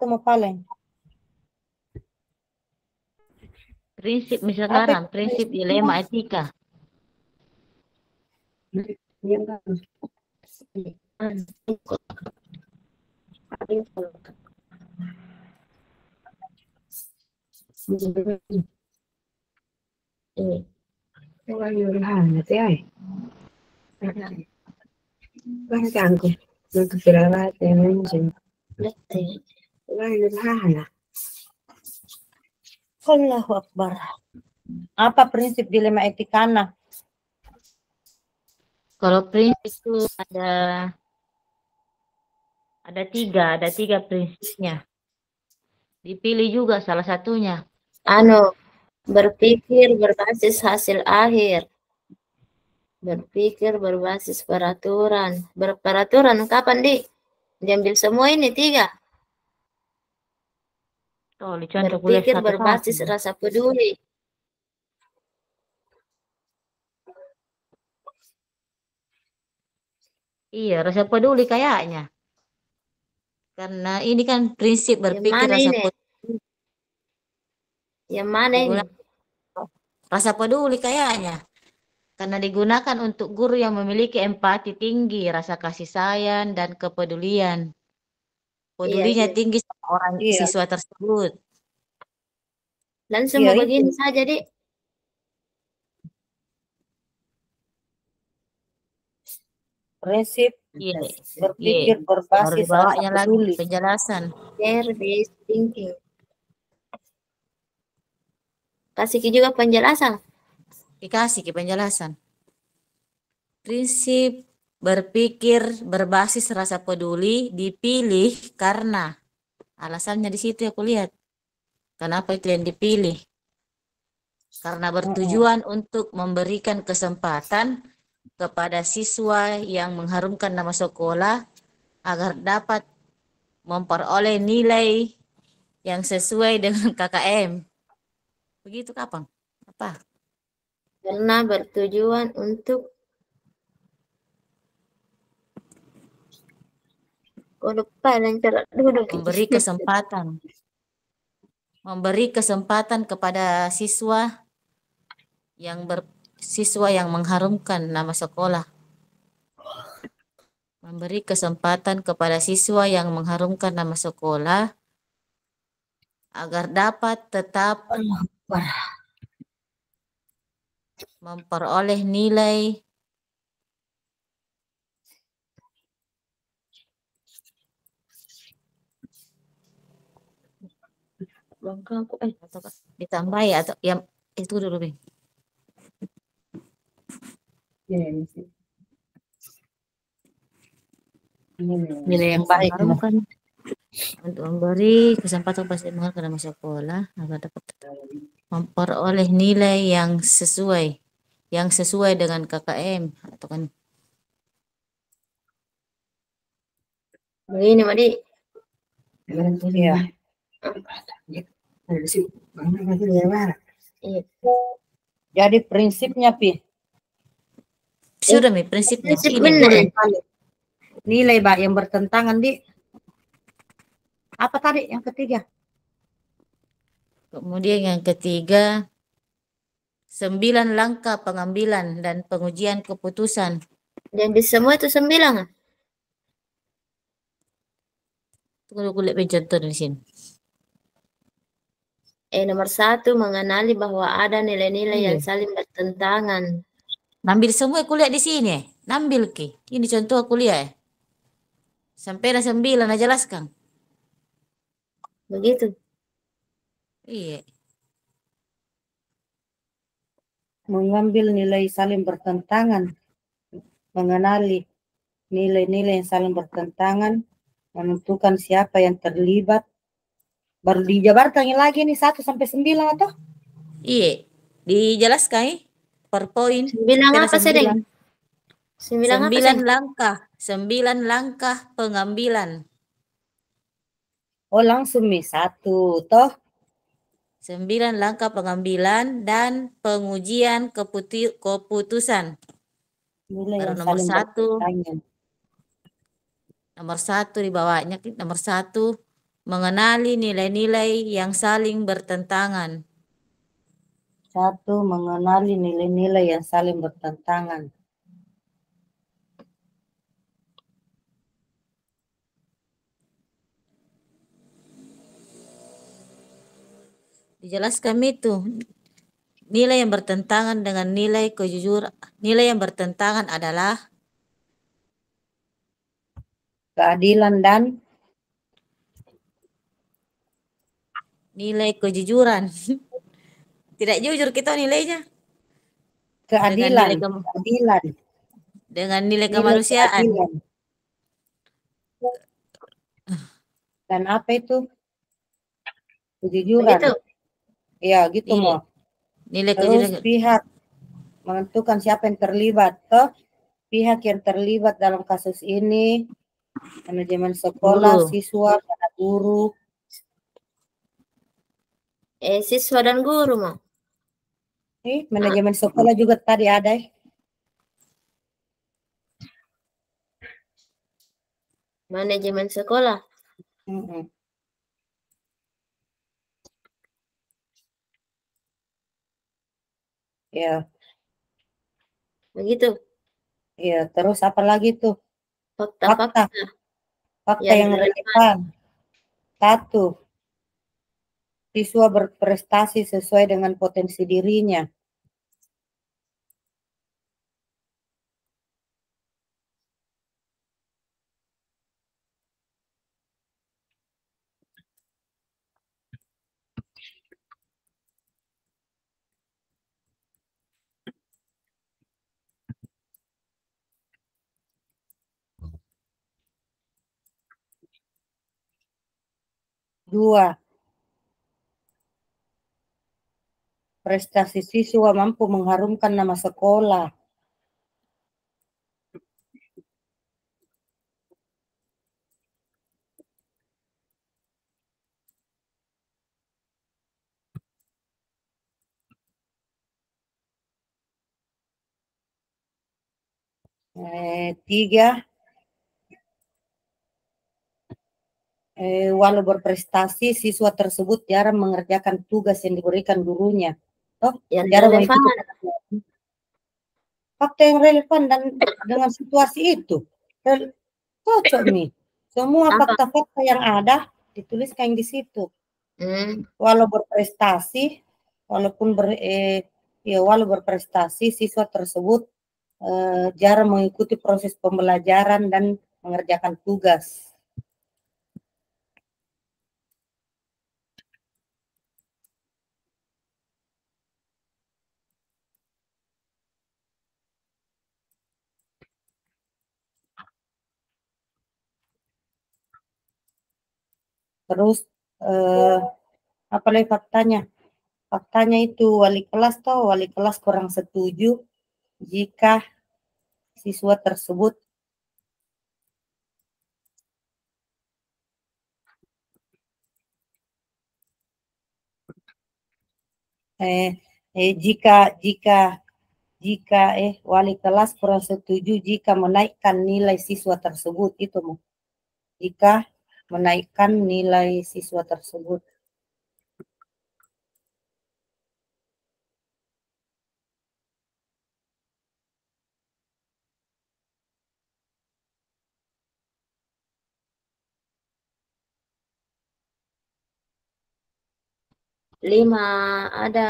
A: mau paling.
B: Prinsip misalkan prinsip dilema etika.
A: Allahu Akbar. Apa prinsip dilema etikana?
B: Kalau prinsip itu ada tiga prinsipnya. Dipilih juga salah satunya.
C: Berpikir berbasis hasil akhir. Berpikir berbasis peraturan. Berperaturan kapan, Dik? Diambil semua ini 3. Berpikir berbasis rasa peduli.
B: Iya, rasa peduli kayaknya. Karena ini kan prinsip berpikir rasa peduli.
C: Yang mana ini?
B: Rasa peduli kayaknya. Karena digunakan untuk guru yang memiliki empati tinggi, rasa kasih sayang, dan kepedulian. Pedulinya tinggi sama orang siswa tersebut.
C: Langsung begini saja, Dik.
A: Prinsip berpikir berbasis rasa peduli.
B: Penjelasan.
C: Based thinking. Kasih juga penjelasan.
B: Dikasih penjelasan. Prinsip berpikir berbasis rasa peduli dipilih karena alasannya di situ aku lihat. Kenapa itu yang dipilih? Karena bertujuan untuk memberikan kesempatan kepada siswa yang mengharumkan nama sekolah agar dapat memperoleh nilai yang sesuai dengan KKM. Begitu kapan? Apa?
C: Karena bertujuan untuk
B: memberi kesempatan kepada siswa yang mengharumkan nama sekolah. Memberi kesempatan kepada siswa yang mengharumkan nama sekolah agar dapat tetap memperoleh nilai ditambah ya atau yang itu dulu Bing.
A: Nilai yang baik
B: untuk memberi kesempatan kepada mengharumkan nama sekolah agar dapat memperoleh nilai yang sesuai dengan KKM atau kan
C: begini, Madi.
A: Iya. Jadi prinsipnya
B: sudah prinsipnya
A: nilai Mbak yang bertentangan di apa tadi yang ketiga?
B: Kemudian yang ketiga 9 langkah pengambilan dan pengujian keputusan.
C: Dan di semua itu 9.
B: Tunggu aku lihat contoh di sini.
C: Nomor 1, mengenali bahwa ada nilai-nilai yang
B: Iya.
C: saling bertentangan.
B: Nambil semua aku lihat di sini. Nambil ki. Ini contoh aku lihat. Sampai ada 9 aja jelaskan.
C: Begitu.
B: Iya.
A: Mengambil nilai saling bertentangan, mengenali nilai-nilai yang saling bertentangan, menentukan siapa yang terlibat. Baru dijabarkan lagi nih 1 sampai 9 atau?
B: Iya. Dijelaskan per poin.
C: 9
B: Sampai ada
C: apa sih, Deng?
B: 9.
C: 9 apa
B: 9
C: sih?
B: langkah. 9 langkah pengambilan.
A: Oh langsung nih 1 toh.
B: 9 langkah pengambilan dan pengujian keputusan.
A: Nilai
B: Baru
A: yang
B: nomor
A: saling
B: 1.
A: bertentangan.
B: Nomor 1 di bawahnya. Nomor 1. Mengenali nilai-nilai yang saling bertentangan.
A: 1, mengenali nilai-nilai yang saling bertentangan.
B: Dijelaskan itu. Nilai yang bertentangan dengan nilai kejujuran. Nilai yang bertentangan adalah
A: Keadilan dan
B: nilai kejujuran. Tidak jujur kita nilainya.
A: keadilan, keadilan,
B: Dengan nilai
A: nilai
B: kemanusiaan.
A: keadilan. Dan apa itu? Kejujuran.
C: Begitu.
A: Ya, gitu
B: Iya.
A: mau.
B: Nilai
A: Terus
B: kejujuran.
A: pihak menentukan siapa yang terlibat. Toh, pihak yang terlibat dalam kasus ini, manajemen sekolah,
B: Guru.
A: siswa, para guru.
C: Siswa dan guru, mau.
A: Manajemen sekolah juga tadi ada.
C: Manajemen sekolah.
A: Ya.
C: Begitu.
A: Ya, terus apa lagi tuh?
C: Fakta-fakta
A: Fakta yang relevan. 1, siswa berprestasi sesuai dengan potensi dirinya. Dua, prestasi siswa mampu mengharumkan nama sekolah. Tiga, walau berprestasi, siswa tersebut jarang mengerjakan tugas yang diberikan gurunya.
C: yang
A: Jarang
C: relevan.
A: mengikuti fakta yang relevan dan dengan situasi itu. Cocok nih. Semua fakta-fakta yang ada dituliskan di situ. Walau berprestasi, walau berprestasi, siswa tersebut jarang mengikuti proses pembelajaran dan mengerjakan tugas. Terus apa lagi faktanya? Faktanya itu wali kelas kurang setuju jika siswa tersebut jika wali kelas kurang setuju jika menaikkan nilai siswa tersebut itu jika menaikkan nilai siswa tersebut.
C: 5, ada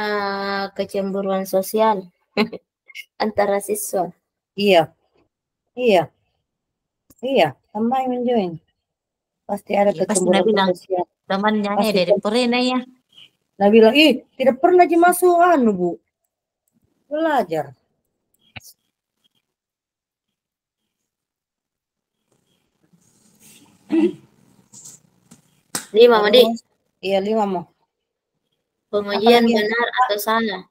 C: kecemburuan sosial antara siswa.
A: Iya, iya, iya, tambah yang join. Pasti ada
B: Ya, pasti Nabi
A: kecemburuan
B: bilang
A: sosial.
B: temannya
A: Pasti
B: dari perena ya.
A: Nabi bilang, ih, tidak pernah aja masuk anu, Bu. Belajar.
C: Lima, Madi.
A: Terus, iya 5 mau.
C: Pengujian
A: Apalagi yang
C: benar atau salah.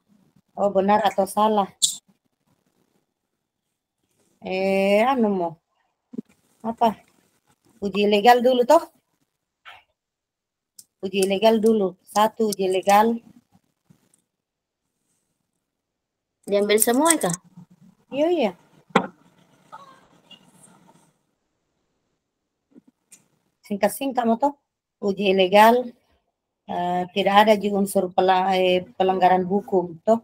A: oh benar atau salah. Anu mau. Apa? Uji legal dulu toh. Uji legal dulu. 1 uji legal.
C: Diambil semua kah?
A: Iya, iya. Singkat-singkat mau toh. Uji legal. Tidak ada juga unsur pelanggaran hukum toh.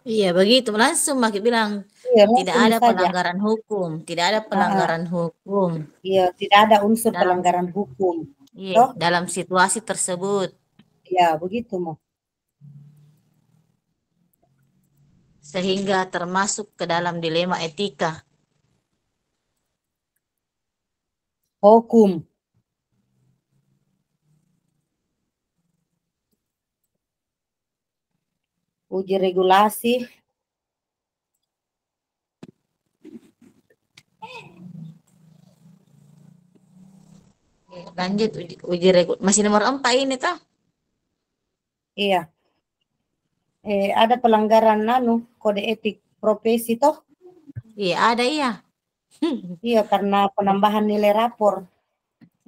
B: Iya, begitu. Langsung Maki bilang
A: Iya,
B: tidak
A: langsung
B: ada
A: saja.
B: pelanggaran hukum, tidak ada pelanggaran hukum.
A: Iya, tidak ada unsur
B: Dalam
A: pelanggaran hukum.
B: Iya,
A: Toh?
B: dalam situasi tersebut.
A: Ya, begitu mau.
B: Sehingga termasuk ke dalam dilema etika.
A: Hukum. Uji regulasi.
B: Lanjut uji masih nomor 4 ini toh.
A: Iya. Ada pelanggaran kode etik profesi toh?
B: Iya, ada iya.
A: Iya, karena penambahan nilai rapor.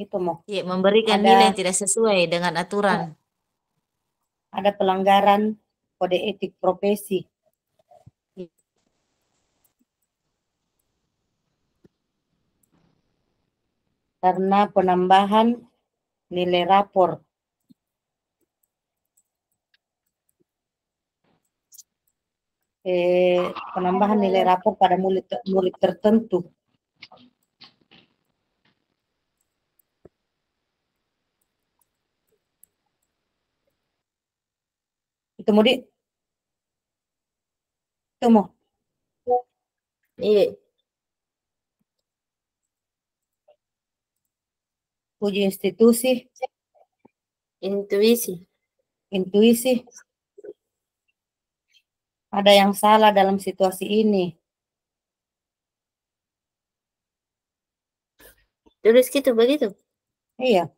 A: Itu mau.
B: Iya, memberikan
A: Ada
B: nilai yang tidak sesuai dengan aturan.
A: ada pelanggaran kode etik profesi. Karena penambahan nilai rapor. Penambahan nilai rapor pada murid tertentu. Itu mau itu mau.
C: Iya.
A: Uji institusi, intuisi. Ada yang salah dalam situasi ini.
C: Tulis gitu begitu.
A: Iya.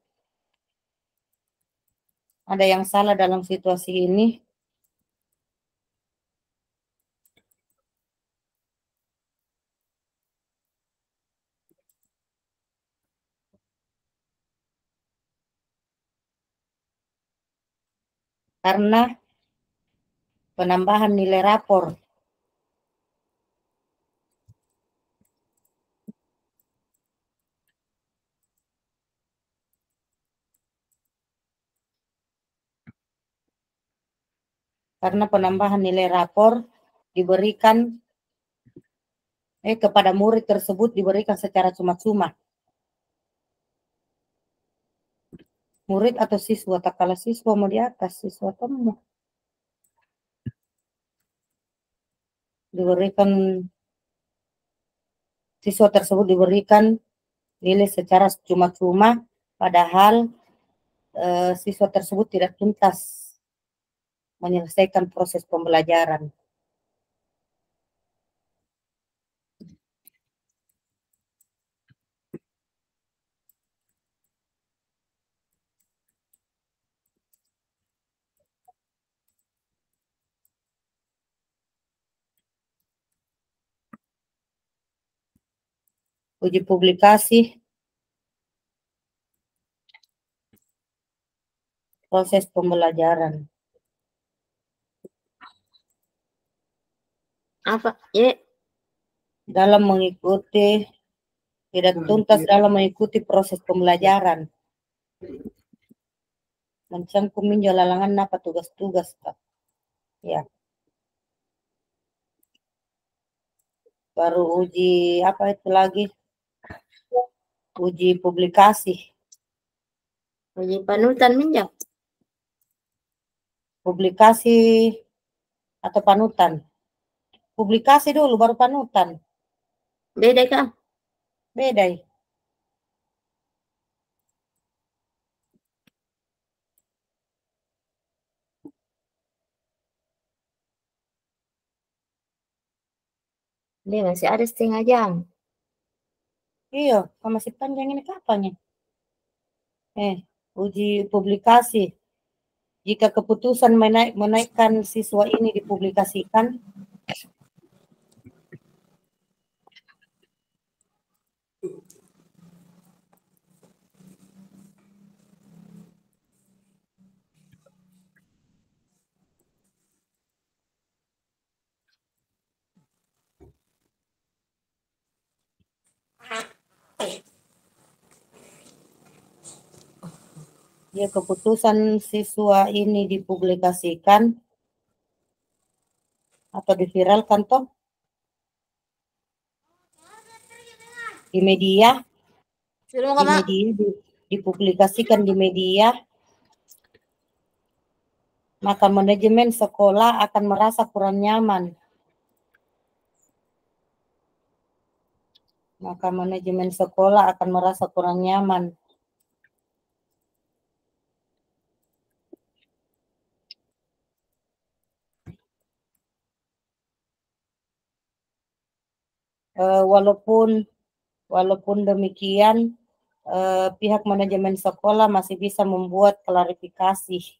A: Ada yang salah dalam situasi ini. Karena penambahan nilai rapor. Karena penambahan nilai rapor diberikan kepada murid tersebut diberikan secara cuma-cuma. Murid atau siswa, tak kalah siswa mau di atas, siswa temu. Siswa tersebut diberikan nilai secara cuma-cuma, padahal siswa tersebut tidak tuntas menyelesaikan proses pembelajaran. Uji publikasi, proses pembelajaran.
C: Apa? Ya.
A: Dalam mengikuti, tidak tuntas dalam mengikuti proses pembelajaran. Mencangkumi jalalangan apa tugas-tugas. Ya. Baru uji apa itu lagi? Uji publikasi.
C: Uji panutan minjak.
A: publikasi atau panutan? Publikasi dulu baru panutan.
C: Beda kah?
A: Beda.
C: Dia masih ada setengah jam.
A: Iya, masih panjang ini kapan ya? Uji publikasi. Jika keputusan menaikkan siswa ini dipublikasikan, jika keputusan siswa ini dipublikasikan atau diviralkan toh di media, dipublikasikan di media, maka manajemen sekolah akan merasa kurang nyaman. Maka manajemen sekolah akan merasa kurang nyaman. Walaupun demikian, pihak manajemen sekolah masih bisa membuat klarifikasi.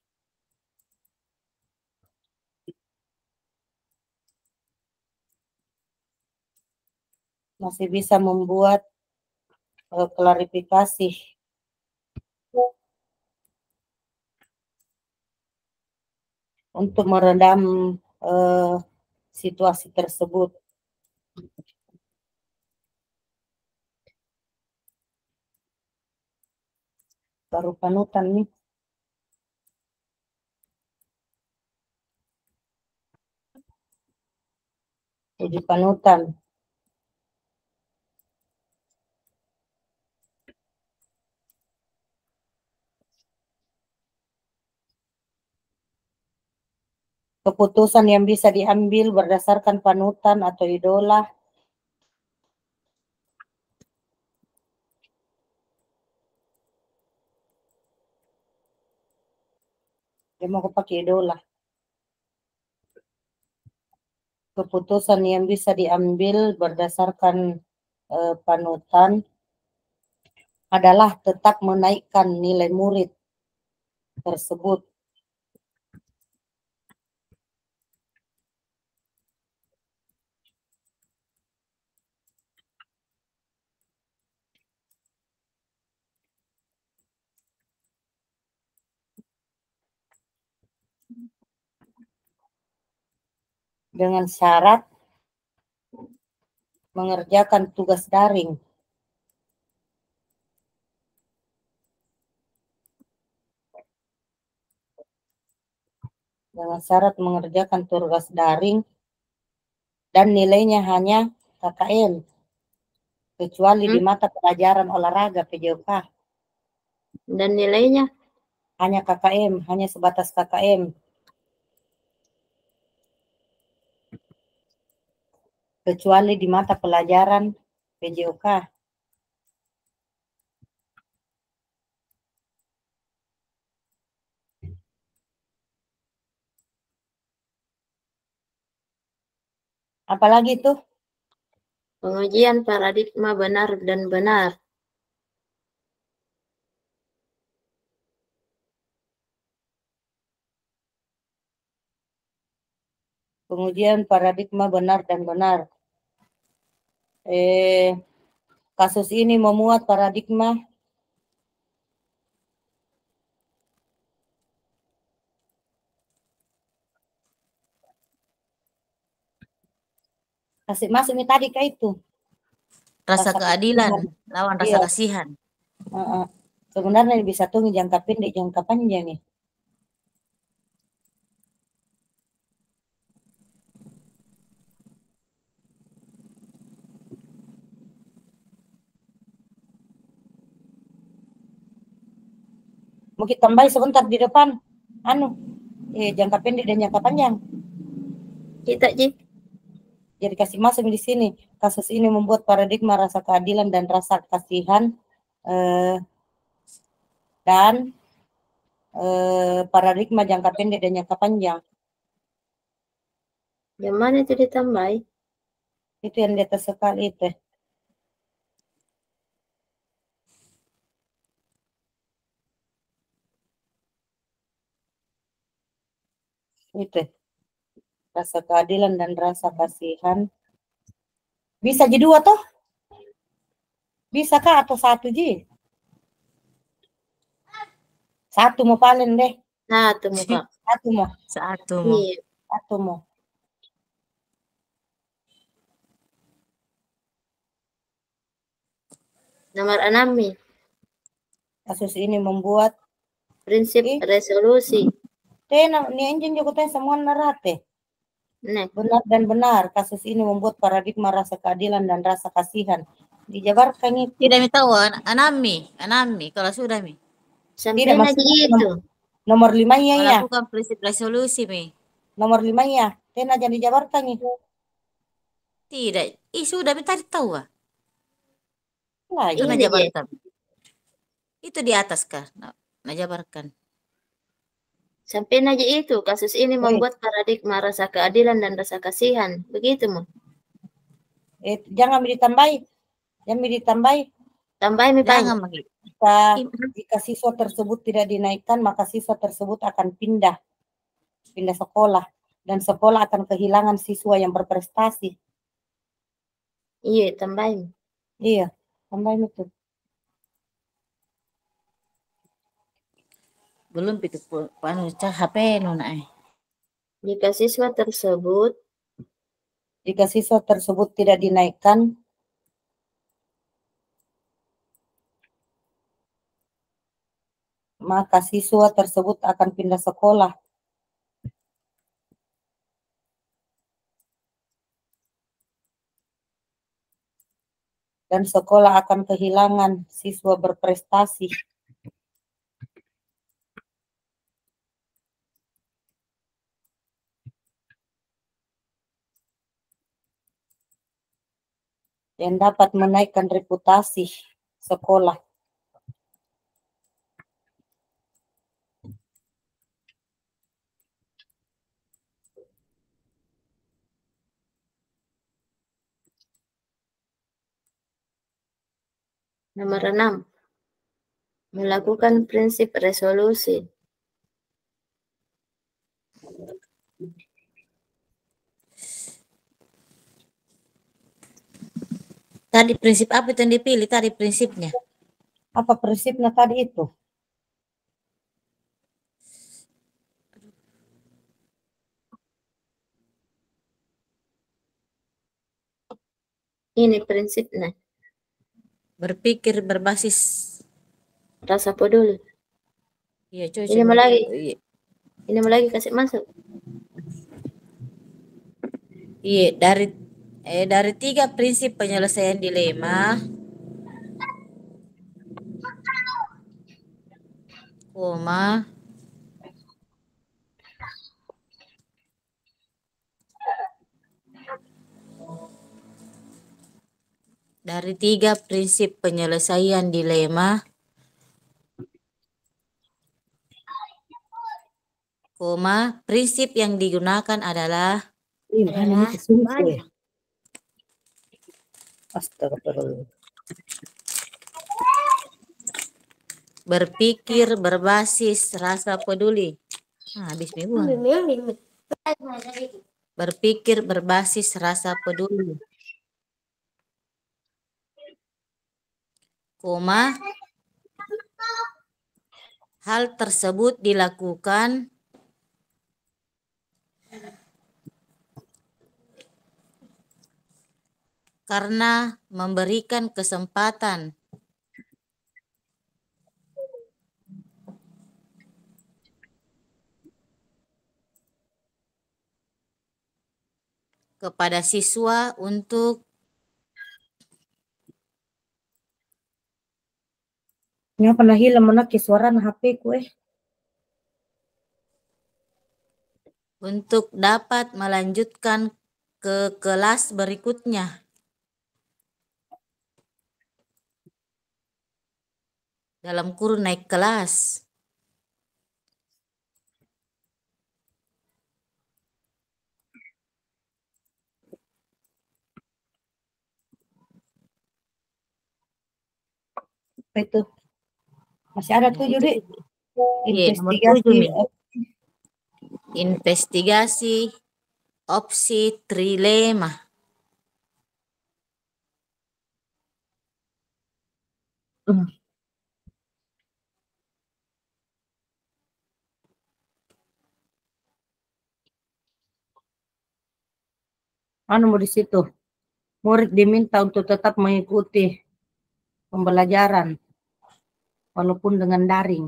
A: Masih bisa membuat klarifikasi untuk meredam situasi tersebut. Baru panutan nih. Uji panutan. Keputusan yang bisa diambil berdasarkan panutan atau idola. Dia mau pakai idola. Keputusan yang bisa diambil berdasarkan panutan adalah tetap menaikkan nilai murid tersebut. Dengan syarat mengerjakan tugas daring. Dengan syarat mengerjakan tugas daring dan nilainya hanya KKM, kecuali di mata pelajaran olahraga PJOK.
C: Dan nilainya?
A: Hanya KKM, hanya sebatas KKM. Kecuali di mata pelajaran PJOK. Apalagi itu?
C: Pengujian paradigma benar dan benar.
A: Pengujian paradigma benar dan benar. Kasus ini memuat paradigma kasih masuk ini tadi kah itu?
B: Rasa keadilan lawan rasa
A: Iya.
B: kasihan.
A: Sebenarnya bisa tunggu jangka pendek, jangka panjang nih. Mungkin tambah sebentar di depan. jangka pendek dan jangka panjang.
C: Kita, Ji.
A: Jadi kasih masuk di sini. Kasus ini membuat paradigma rasa keadilan dan rasa kasihan dan paradigma jangka pendek dan jangka panjang.
C: Yang mana itu ditambahi?
A: Itu yang di atas sekali itu. Itu. Rasa keadilan dan rasa kasihan. Bisa jadi 2 toh? Bisa kah atau 1 Ji? 1 mau paling deh.
C: Satu muka.
A: 1 mau.
B: Satu mau.
C: Iya.
A: 1 mau.
C: Nomor 6 nih.
A: Kasus ini membuat
C: Prinsip resolusi.
A: ni anjing juga tanya semua narate.
C: Nah,
A: Benar dan benar, kasus ini membuat paradigma rasa keadilan dan rasa kasihan. Dijabarkan itu.
B: Tidak mi tahu, anami, kalau sudah mi.
C: sampai
A: Tidak,
C: lagi
A: maksudnya
C: itu.
A: nomor 5 ya.
B: Melakukan prinsip resolusi mi.
A: Nomor 5 ya. Tena jangan dijabarkan itu.
B: Tidak, sudah mi tadi tahu ah.
A: Lah,
B: Itu
C: Ini,
B: najabarkan. Itu di atas kah? Najabarkan.
C: Sampai aja itu, kasus ini membuat paradigma rasa keadilan dan rasa kasihan. Begitu, Mu.
A: Jangan ditambahi. Jangan ditambahi.
C: Tambahin mi
B: Jangan
C: Pak.
B: lagi.
A: Jika siswa tersebut tidak dinaikkan, maka siswa tersebut akan pindah sekolah. Dan sekolah akan kehilangan siswa yang berprestasi.
C: Iya, tambahin.
A: Iya, tambahin itu.
B: Belum itu panu HP nona
C: Jika siswa
A: tersebut tidak dinaikkan, maka siswa tersebut akan pindah sekolah. Dan sekolah akan kehilangan siswa berprestasi. Yang dapat menaikkan reputasi sekolah.
C: nomor 6. Melakukan prinsip resolusi.
B: Tadi prinsip apa itu yang dipilih tadi prinsipnya?
A: Apa prinsipnya tadi itu?
C: Ini prinsipnya.
B: Berpikir berbasis
C: Rasa peduli.
B: Iya, coba.
C: Ini mau lagi.
B: Iya.
C: Ini mau lagi kasih masuk.
B: Iya, dari 3 prinsip penyelesaian dilema, koma, dari 3 prinsip penyelesaian dilema, koma, prinsip yang digunakan adalah
A: Astagfirullah.
B: berpikir berbasis rasa peduli. Habis minggu. Berpikir berbasis rasa peduli. Koma, hal tersebut dilakukan karena memberikan kesempatan kepada siswa untuk
A: Nga pernah hilang menaki suara na HP ku
B: untuk dapat melanjutkan ke kelas berikutnya. Dalam kurun naik kelas.
A: Apa itu? Masih ada 7, Dik.
B: Iya, nomor 7
A: Investigasi
B: nih. Investigasi opsi trilema.
A: Mau di situ. Murid diminta untuk tetap mengikuti pembelajaran walaupun dengan daring.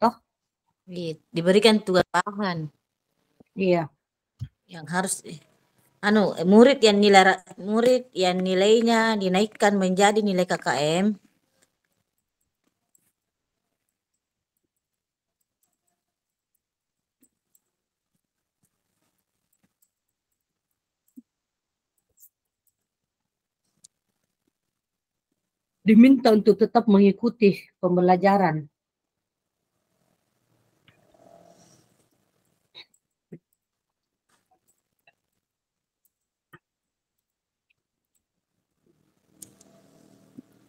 A: Toh?
B: Iya, diberikan tugas bahan
A: Iya.
B: yang harus murid yang nilainya dinaikkan menjadi nilai KKM.
A: Diminta untuk tetap mengikuti pembelajaran.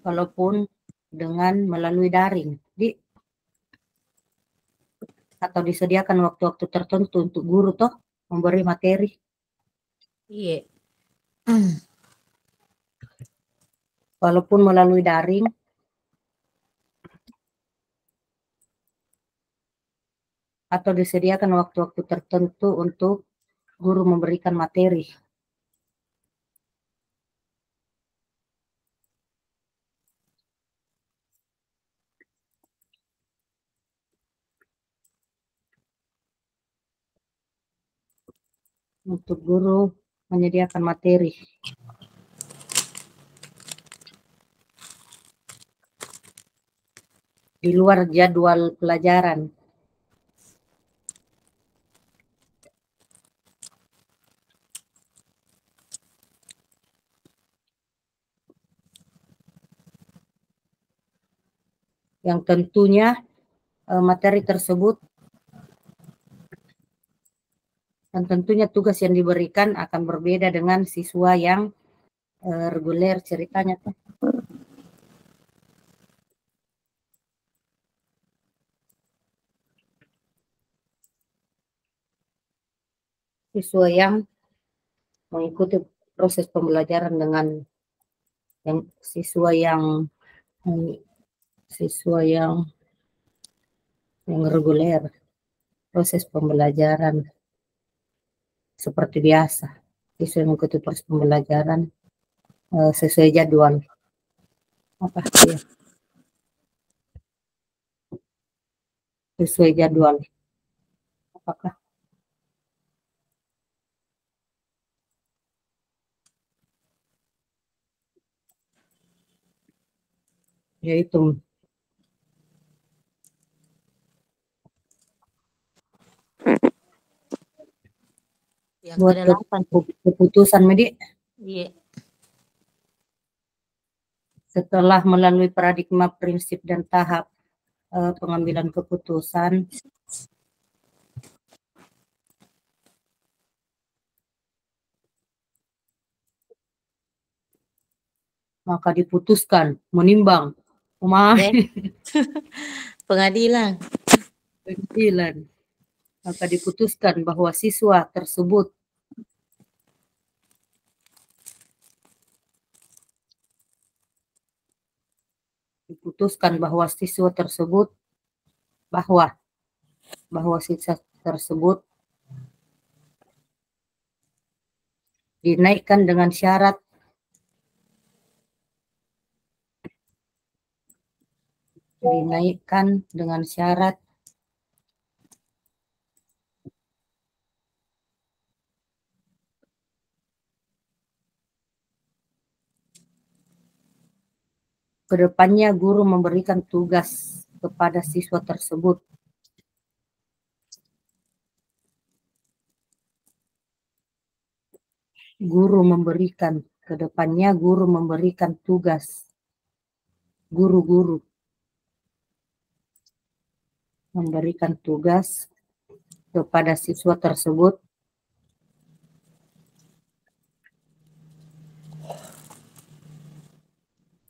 A: Walaupun dengan melalui daring. Atau disediakan waktu-waktu tertentu untuk guru toh memberi materi.
B: Iya.
A: Walaupun melalui daring, atau disediakan waktu-waktu tertentu untuk guru memberikan materi. Untuk guru menyediakan materi. Di luar jadwal pelajaran. Yang tentunya materi tersebut dan tentunya tugas yang diberikan akan berbeda dengan siswa yang reguler ceritanya tuh. Siswa yang mengikuti proses pembelajaran dengan siswa yang reguler, proses pembelajaran seperti biasa. Siswa yang mengikuti proses pembelajaran sesuai jadwal. Apa ya? Sesuai jadwal. Apakah? Yaitu
B: yang
A: buat keputusan Medik.
B: Iya.
A: Setelah melalui paradigma prinsip dan tahap pengambilan keputusan, maka diputuskan menimbang
B: Pengadilan.
A: Maka diputuskan bahwa siswa tersebut dinaikkan dengan syarat kedepannya guru memberikan tugas kepada siswa tersebut Guru memberikan, ke depannya guru memberikan tugas. Guru-guru memberikan tugas kepada siswa tersebut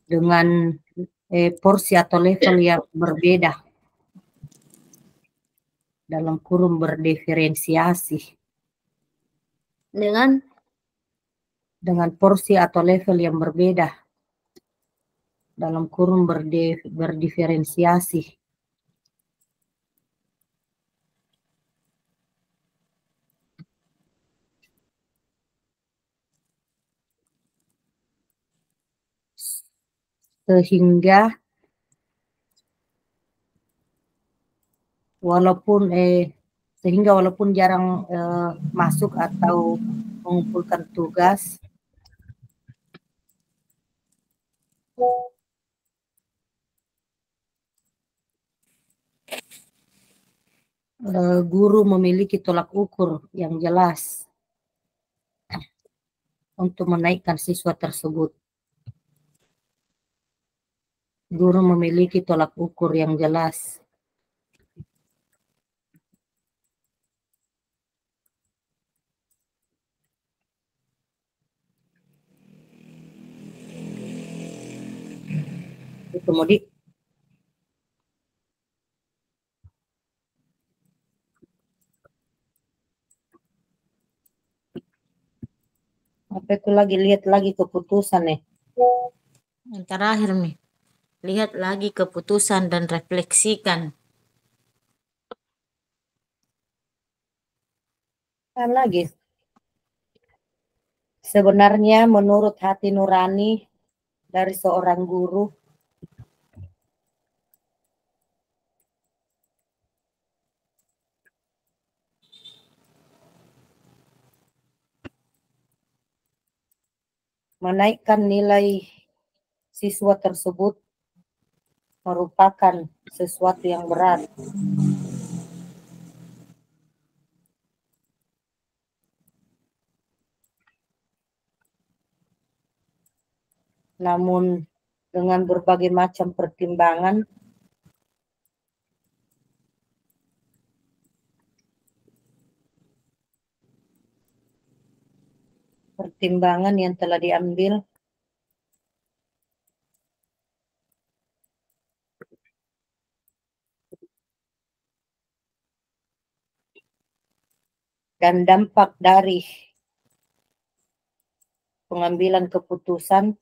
A: dengan porsi atau level yang berbeda, dalam kurung berdiferensiasi, dengan porsi atau level yang berbeda, dalam kurung berdiferensiasi. Sehingga walaupun jarang masuk atau mengumpulkan tugas, guru memiliki tolak ukur yang jelas untuk menaikkan siswa tersebut. Guru memiliki tolak ukur yang jelas itu Modi. Apa itu lagi, lihat lagi keputusan nih.
B: Yang terakhir nih, lihat lagi keputusan dan refleksikan.
A: Lagi. Sebenarnya menurut hati nurani dari seorang guru, menaikkan nilai siswa tersebut merupakan sesuatu yang berat. Namun dengan berbagai macam pertimbangan, yang telah diambil, dan dampak dari pengambilan keputusan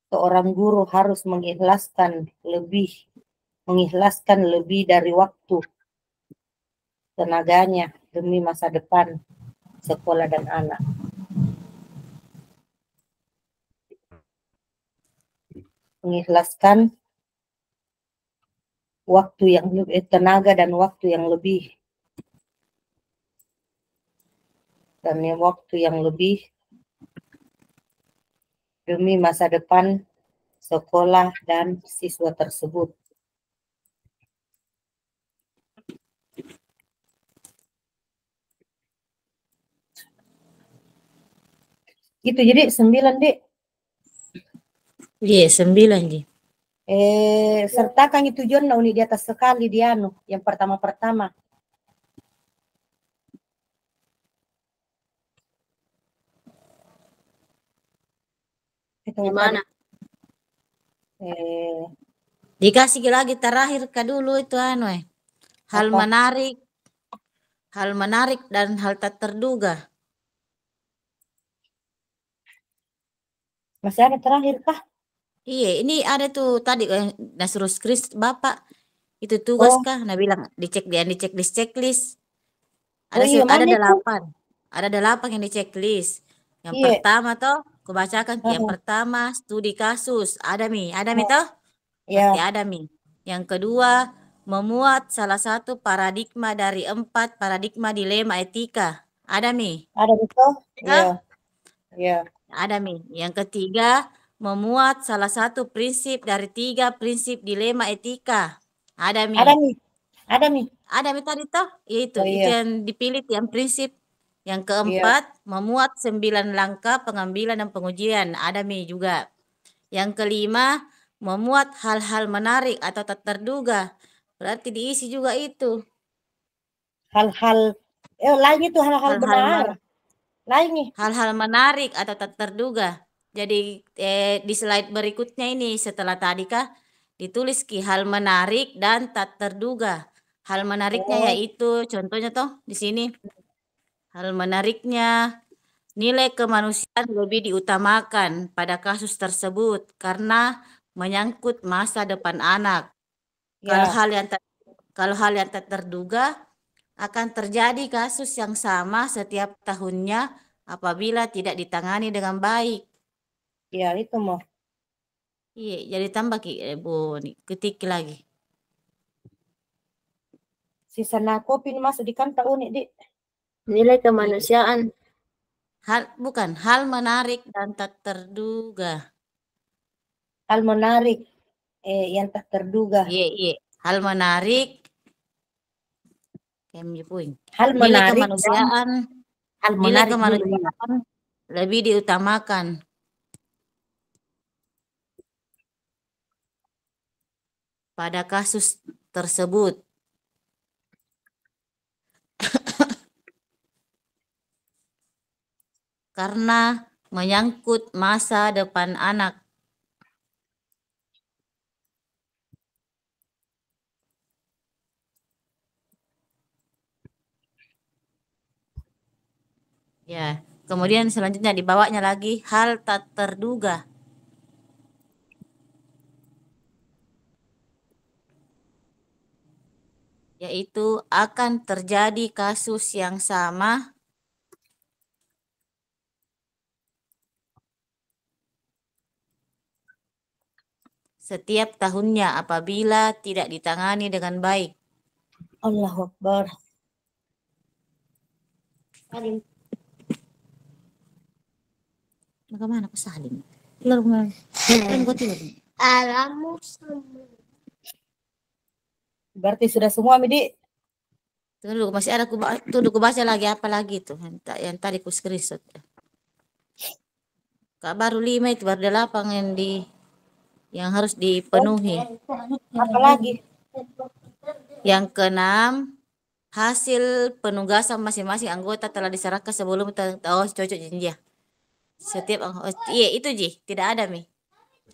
A: seorang guru harus mengikhlaskan lebih dari waktu, tenaganya demi masa depan sekolah dan anak. Mengikhlaskan waktu yang tenaga dan waktu yang lebih, demi masa depan sekolah dan siswa tersebut. Gitu, jadi 9, Dek.
B: Iya, 9, Ji.
A: Sertakan itu John uni di atas sekali dia yang pertama-pertama.
C: Gimana?
B: Dikasih lagi terakhir ke dulu itu hal menarik dan hal tak terduga.
A: Masih ada terakhir kah?
B: Iya, ini ada tuh tadi Nasrul Kris Bapak itu tugas kah? Nah bilang dicek di checklist. Ada ada 8. Ada 8 yang di checklist. Yang pertama toh, aku bacakan yang pertama studi kasus. Ada mi toh?
A: Iya.
B: Ada mi. Yang kedua, memuat salah satu paradigma dari 4 paradigma dilema etika. Ada mi?
A: Ada toh? Iya. Iya.
B: Ada mi. Yang ketiga, memuat salah satu prinsip dari 3 prinsip dilema etika. Ada Mi.
A: Ada Mi. Ada Mi.
B: Ada Mi tadi toh? Itu
A: Oh, iya.
B: yang dipilih yang prinsip. Yang keempat, memuat 9 langkah pengambilan dan pengujian. Ada Mi juga. Yang kelima, memuat hal-hal menarik atau tak terduga. Berarti diisi juga itu.
A: Hal-hal, lain itu hal-hal benar. Lain nih.
B: Hal-hal menarik atau tak terduga. Jadi di slide berikutnya ini setelah tadi kah ditulis hal menarik dan tak terduga. Hal menariknya yaitu contohnya toh di sini. Hal menariknya nilai kemanusiaan lebih diutamakan pada kasus tersebut karena menyangkut masa depan anak. Kalau hal yang tak terduga akan terjadi kasus yang sama setiap tahunnya apabila tidak ditangani dengan baik.
A: Ya, itu mau.
B: Iya, jadi tambah Bu, ketik lagi.
A: Sisa kopi masuk di kanta unik, Dik.
C: Nilai kemanusiaan.
B: Bukan, hal menarik dan tak terduga.
A: Hal menarik yang tak terduga.
B: Iya. Hal menarik.
A: Hal
B: Nilai
A: menarik
B: kemanusiaan. Nilai kemanusiaan lebih diutamakan pada kasus tersebut. Karena menyangkut masa depan anak. Ya, kemudian selanjutnya dibawanya lagi hal tak terduga. Yaitu akan terjadi kasus yang sama setiap tahunnya apabila tidak ditangani dengan baik.
A: Allahu Akbar.
B: Salim. Bagaimana Pak Salim? Keluar Alamu semua.
A: Berarti sudah semua, Midi.
B: Tunggu, masih ada tunggu baca lagi apa lagi tuh yang tadi ku screenshot. Kak baru 5 itu baru 8 yang harus dipenuhi.
A: Apa lagi?
B: Yang keenam, hasil penugasan masing-masing anggota telah diserahkan sebelum cocok jinjah. Setiap iya itu Ji, tidak ada Mi.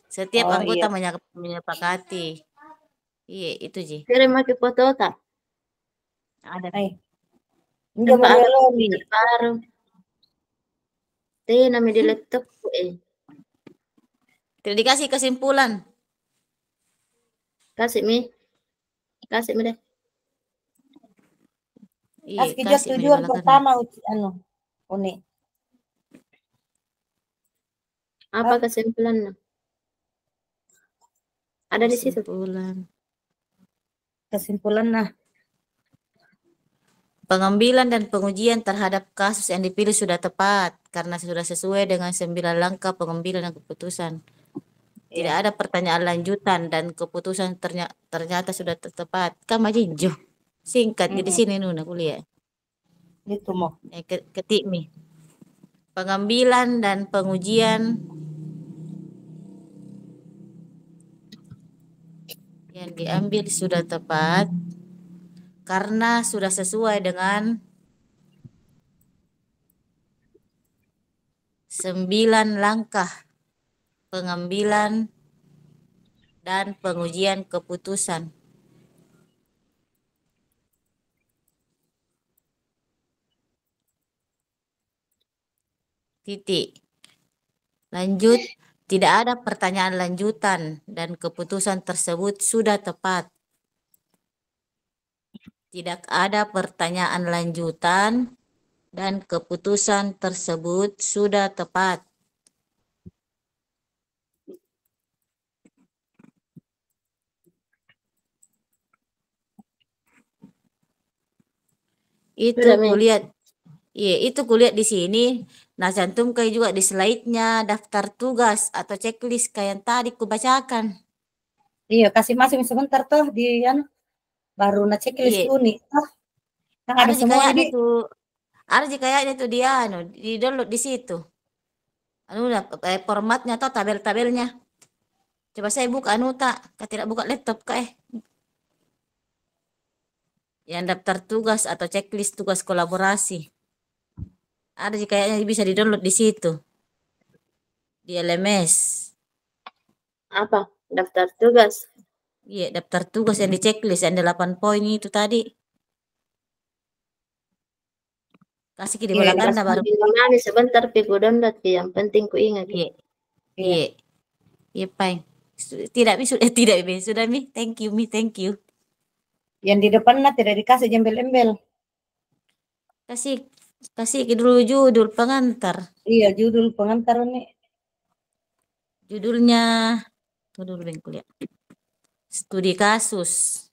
B: Setiap anggota menyepakati. Iya itu Ji.
C: Kirim pakai foto tak?
B: Ada.
A: Enggak baru.
C: Namanya di laptop.
B: Tidak dikasih kesimpulan.
C: Kasih Mi deh.
A: Iya, kasih tujuan pertama unik.
C: Apa kesimpulannya? Ada di situ.
A: Kesimpulannya.
B: Pengambilan dan pengujian terhadap kasus yang dipilih sudah tepat karena sudah sesuai dengan 9 langkah pengambilan dan keputusan. Tidak ada pertanyaan lanjutan dan keputusan ternyata sudah tepat. Kamu aja singkat di sini Nuna kuliah.
A: Itu mau.
B: Ketik Mi. Pengambilan dan pengujian yang diambil sudah tepat karena sudah sesuai dengan 9 langkah pengambilan dan pengujian keputusan. Titik. Lanjut, tidak ada pertanyaan lanjutan dan keputusan tersebut sudah tepat. Tidak ada pertanyaan lanjutan dan keputusan tersebut sudah tepat. Itu kulihat. Iya, itu kulihat di sini. Nah, cantumkan juga di slide-nya daftar tugas atau checklist kayak yang tadi kubacakan.
A: Iya, kasih masing sebentar tuh di baru na checklist
B: Iya.
A: uni. Oh, yang ada
B: Ada
A: semua
B: kayaknya
A: ini.
B: tuh, ada kayaknya tuh dia di download di situ. Formatnya atau tabel-tabelnya. Coba saya buka tak, tidak buka laptop yang daftar tugas atau checklist tugas kolaborasi. Ada kayaknya bisa di-download di situ. Di LMS.
C: Apa? Daftar tugas?
B: Iya, daftar tugas yang di checklist yang 8 poin itu tadi. Kasih di bola tanda baru.
C: Mami sebentar piku download yang penting ku ingat.
B: Iya. Iya. Iya, Pai. Tidak, Mi. Tidak, Mi. Sudah, Mi. Thank you, Mi. Thank you.
A: Yang di depannya tidak dikasih jembel-embel.
B: Kasih dulu judul pengantar.
A: Iya, judul pengantar ini.
B: Judulnya, tunggu dulu Ben kuliah. Studi kasus.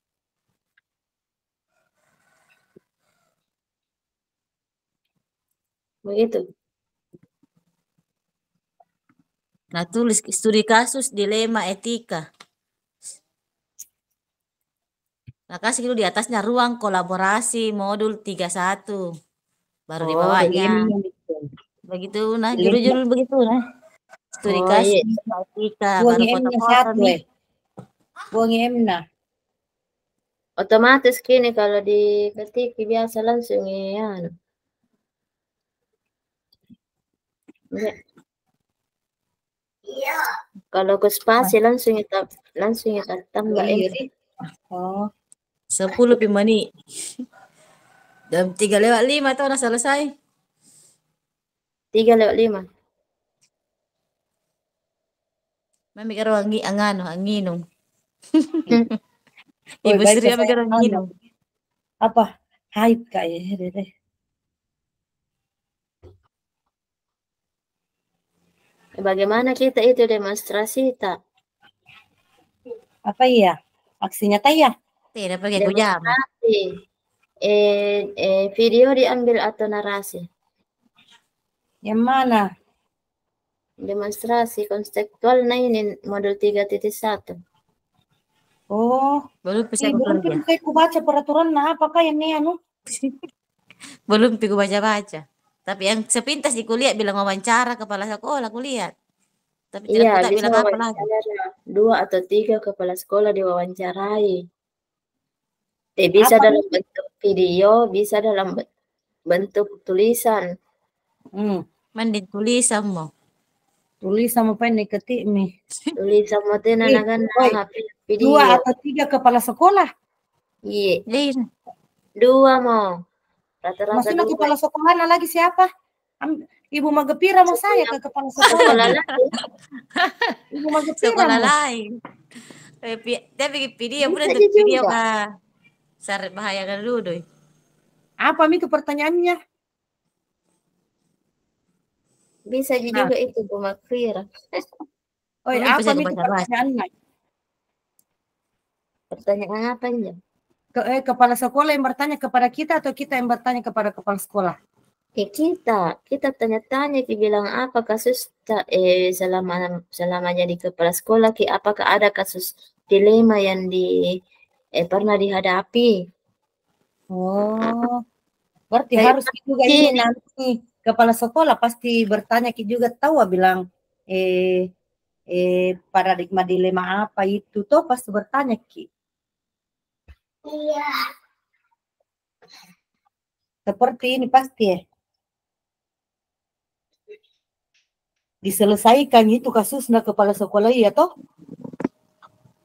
C: Begitu.
B: Nah, tulis studi kasus dilema etika. Nah, kasih dulu di atasnya ruang kolaborasi modul 31. Baru di bawahnya. Begitu, nah, judul-judul begitu, nah. Studi kasus dilema etika, baru foto-foto nih.
A: Buang emna.
C: Otomatis kini kalau diketik biasa langsung ya. Iya. Kalau ke spasi langsung kita tambah ini.
A: Oh.
B: 10 menit. Jam 3:05 tuh udah selesai.
C: 3:05.
B: Mami karo anginum.
A: Oh,
B: Ibu Sri mami karo anginum.
A: Apa? Haid kayak deh.
C: Bagaimana kita itu demonstrasi tak?
A: Apa iya? Aksinya ya?
B: Tidak pakai kujam.
C: Video diambil atau narasi?
A: Yang mana?
C: Demonstrasi konseptual ini modul 3.1.
B: Oh, belum bisa
A: aku baca peraturan apakah yang ini
B: belum aku baca-baca. Tapi yang sepintas di kuliah bilang wawancara kepala sekolah kuliah. Tapi tidak bilang apa lagi.
C: 2 atau 3 kepala sekolah diwawancarai. Bisa dalam bentuk video, bisa dalam bentuk tulisan.
B: Mending tulisan mo.
A: Tulisan mo pa ini ketik mi.
C: Tulisan mo tinanagan na video.
A: 2 atau 3 kepala sekolah.
C: Iya. 2 mo. Rata-rata
A: maksudnya kepala sekolah lagi siapa? Ibu Magepira mau saya ke kepala sekolah. Ibu Magepira
B: sekolah lain. Tapi video pun untuk video kah? Sar bahaya kan dulu.
A: Apa mi pertanyaannya?
C: Bisa juga itu Bu Magepira.
A: Oh, apa mi pertanyaannya?
C: Pertanyaan apa aja?
A: Kepala sekolah yang bertanya kepada kita atau kita yang bertanya kepada kepala sekolah?
C: Kita tanya-tanya bilang apa kasus selama jadi kepala sekolah apakah ada kasus dilema yang pernah dihadapi?
A: Oh, berarti harus juga ini nanti kepala sekolah pasti bertanya juga tahu bilang paradigma dilema apa itu toh pasti bertanya Ki.
C: Iya.
A: Seperti ini pasti ya. Diselesaikan itu kasusnya kepala sekolah ya toh?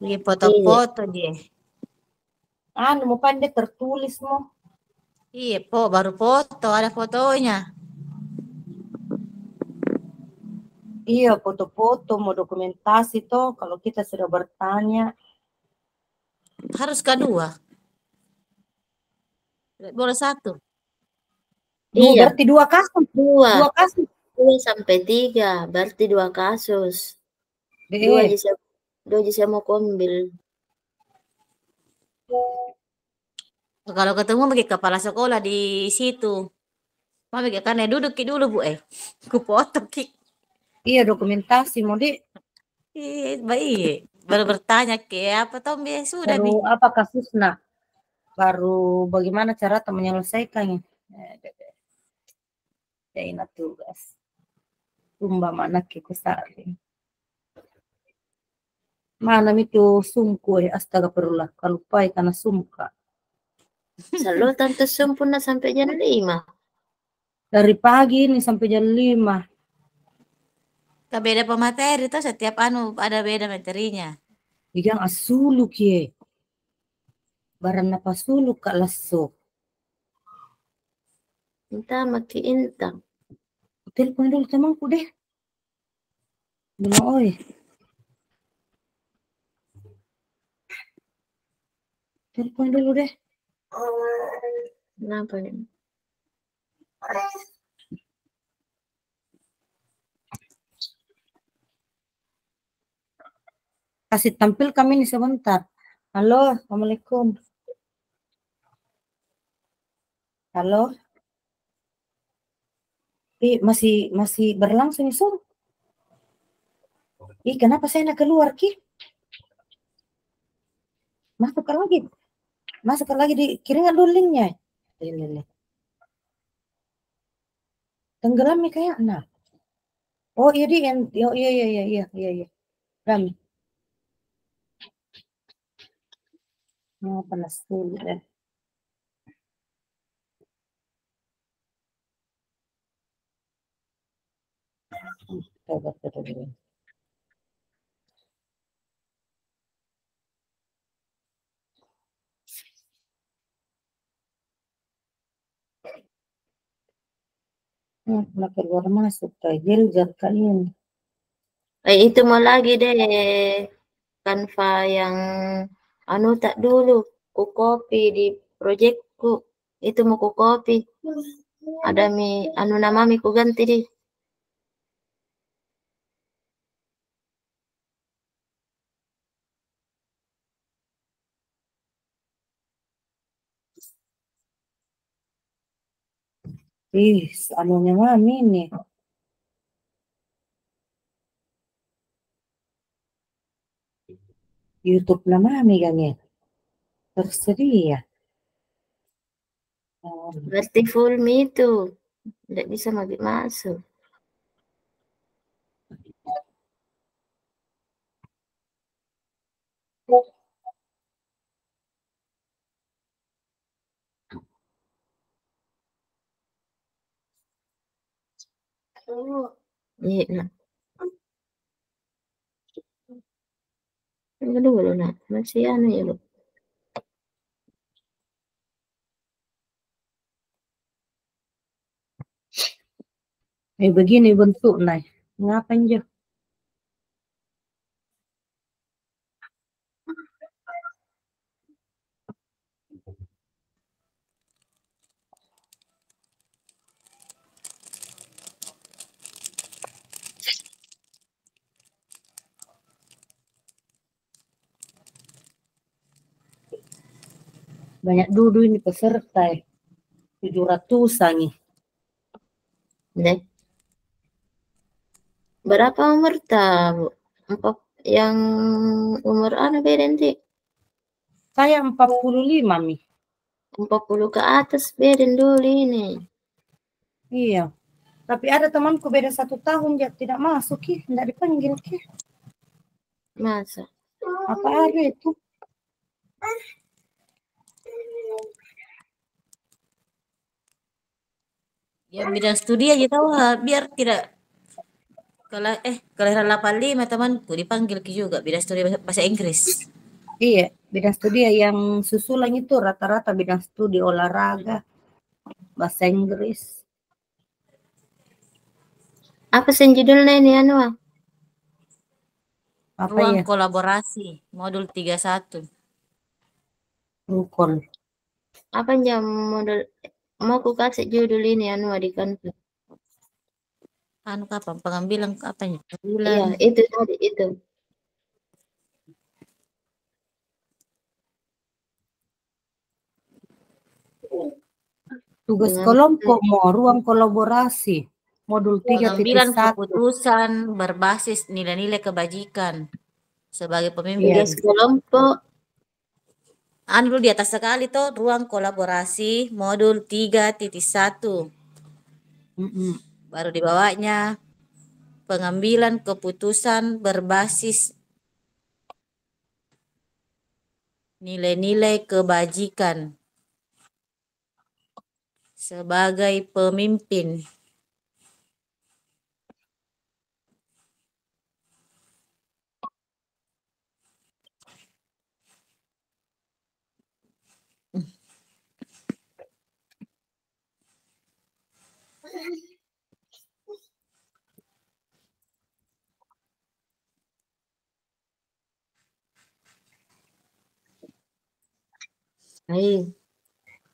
B: Iya foto-foto dia.
A: Mau pandai tertulis mo.
B: Iya baru foto ada fotonya.
A: Iya foto-foto mau dokumentasi toh kalau kita sudah bertanya.
B: Harus kedua. Boleh 1.
C: Iya.
A: Berarti 2 kasus. 2 kasus.
C: 2 sampai 3 berarti 2 kasus. 2 bisa mau ambil.
B: Kalau ketemu bagi kepala sekolah di situ. Mami karena duduk dulu Bu ku foto Ki.
A: Iya dokumentasi mau di.
B: Iya baik. Baru bertanya ke apa toh sudah
A: apa kasusnya? baru bagaimana cara menyelesaikannya. Ina tugas. Tumba mana kikusari. Mana itu sumku astaga perullah kalupai karena sumka.
C: Selalu tante sempurna sampai jam 5.
A: Dari pagi ini sampai jam 5.
B: Beda pemateri itu setiap anu ada beda materinya.
A: Yang asuluk ye. Barang apa suluk kak lesuk.
C: Entah maki intang.
A: Telepon dulu temanku deh. Bilang oi. Telepon dulu deh.
C: Kenapa ini?
A: Kasih tampil kami nih sebentar. Halo, Assalamualaikum. Halo. Masih berlangsung isu. Kenapa saya nak keluar ki? Masukkan lagi di kiringan dulu linknya. Tenggelam nih kayak nah. Oh iya di oh iya. Rami. Oh, panas dulu deh. Coba. Nak keluar masuk tajil kalian.
C: Itu mau lagi deh Canva yang anu tak dulu ku copy di proyekku. Itu mau ku copy. Ada anu nama ku ganti di.
A: Anunya mami nih. YouTube nama mami kan ya. Tersedia.
C: Berarti full me itu. Tidak bisa masuk. Iya. Tunggu dulu nak. Masih anu ya lu.
A: Begini bentuk nah. Ngapain jo? Banyak dulu ini peserta 700-an nih.
C: Deh. Berapa umur tahu? Yang umur anu beda nanti?
A: Saya 45 mi.
C: 40 ke atas beda dulu ini.
A: Iya. Tapi ada temanku beda 1 tahun ya tidak masuk ki, tidak dipanggil ki.
C: Masa?
A: Apa ada itu?
B: Ya bidang studi aja tahu biar tidak kelahiran 85 temanku dipanggil juga bidang studi bahasa Inggris.
A: Iya, bidang studi yang susulan itu rata-rata bidang studi olahraga, bahasa Inggris.
C: Apa sih judulnya ini anu?
A: Apa
B: Ruang
A: ya?
B: kolaborasi modul 31.
A: Rukun.
C: Apa jam modul mau ku kasih judul ini anu di Canva.
B: Anu kapan pengambilan apanya?
C: Iya, itu tadi itu.
A: Tugas kelompok mau ruang kolaborasi. Modul 3.1.
B: Pengambilan keputusan berbasis nilai-nilai kebajikan sebagai pemimpin.
C: Tugas kelompok
B: Dulu di atas sekali tuh ruang kolaborasi modul 3.1. Baru di bawahnya pengambilan keputusan berbasis nilai-nilai kebajikan sebagai pemimpin.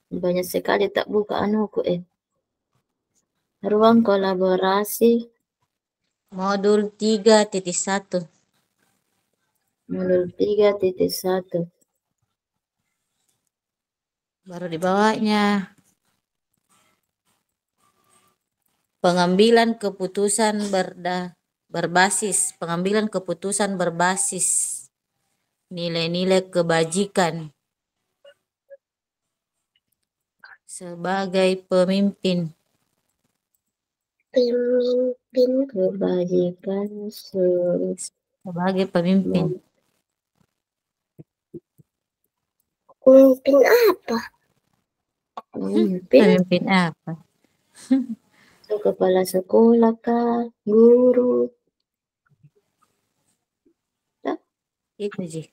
C: Banyak sekali tak buka anuku Ruang kolaborasi
B: Modul 3.1.
C: modul 3.1.
B: Baru di bawahnya pengambilan keputusan berbasis nilai-nilai kebajikan sebagai pemimpin.
C: Kebajikan
B: Sebagai pemimpin.
C: Pemimpin apa?
B: Pemimpin apa?
C: Kepala sekolah kah? Guru?
B: Itu sih.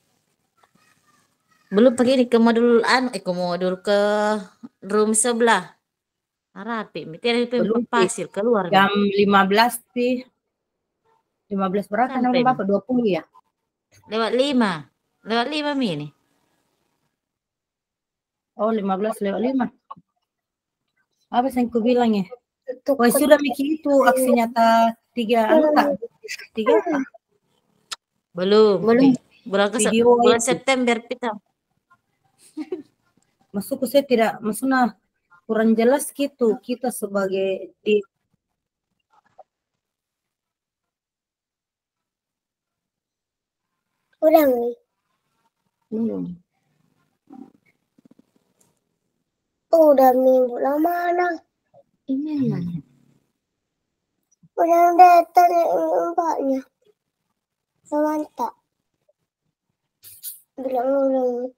B: Belum pergi nih ke modul ke room sebelah. Rapi, ada
A: Belum
B: pasir keluar.
A: jam 15 sih. 15 berapa
B: Sampai
A: Bapak? 20 ya?
B: Lewat 5. Lewat 5 ini.
A: Oh, 15 lewat 5. Apa yang ku bilang ya? Wah, sudah mikir itu aksi nyata 3 angka. 3 apa?
B: Belum. Bulan September kita.
A: Maksudku saya tidak, maksudnya kurang jelas gitu kita sebagai di
C: Udah minggu lama lah. Ini udah datang mbaknya. Mantap. Bilang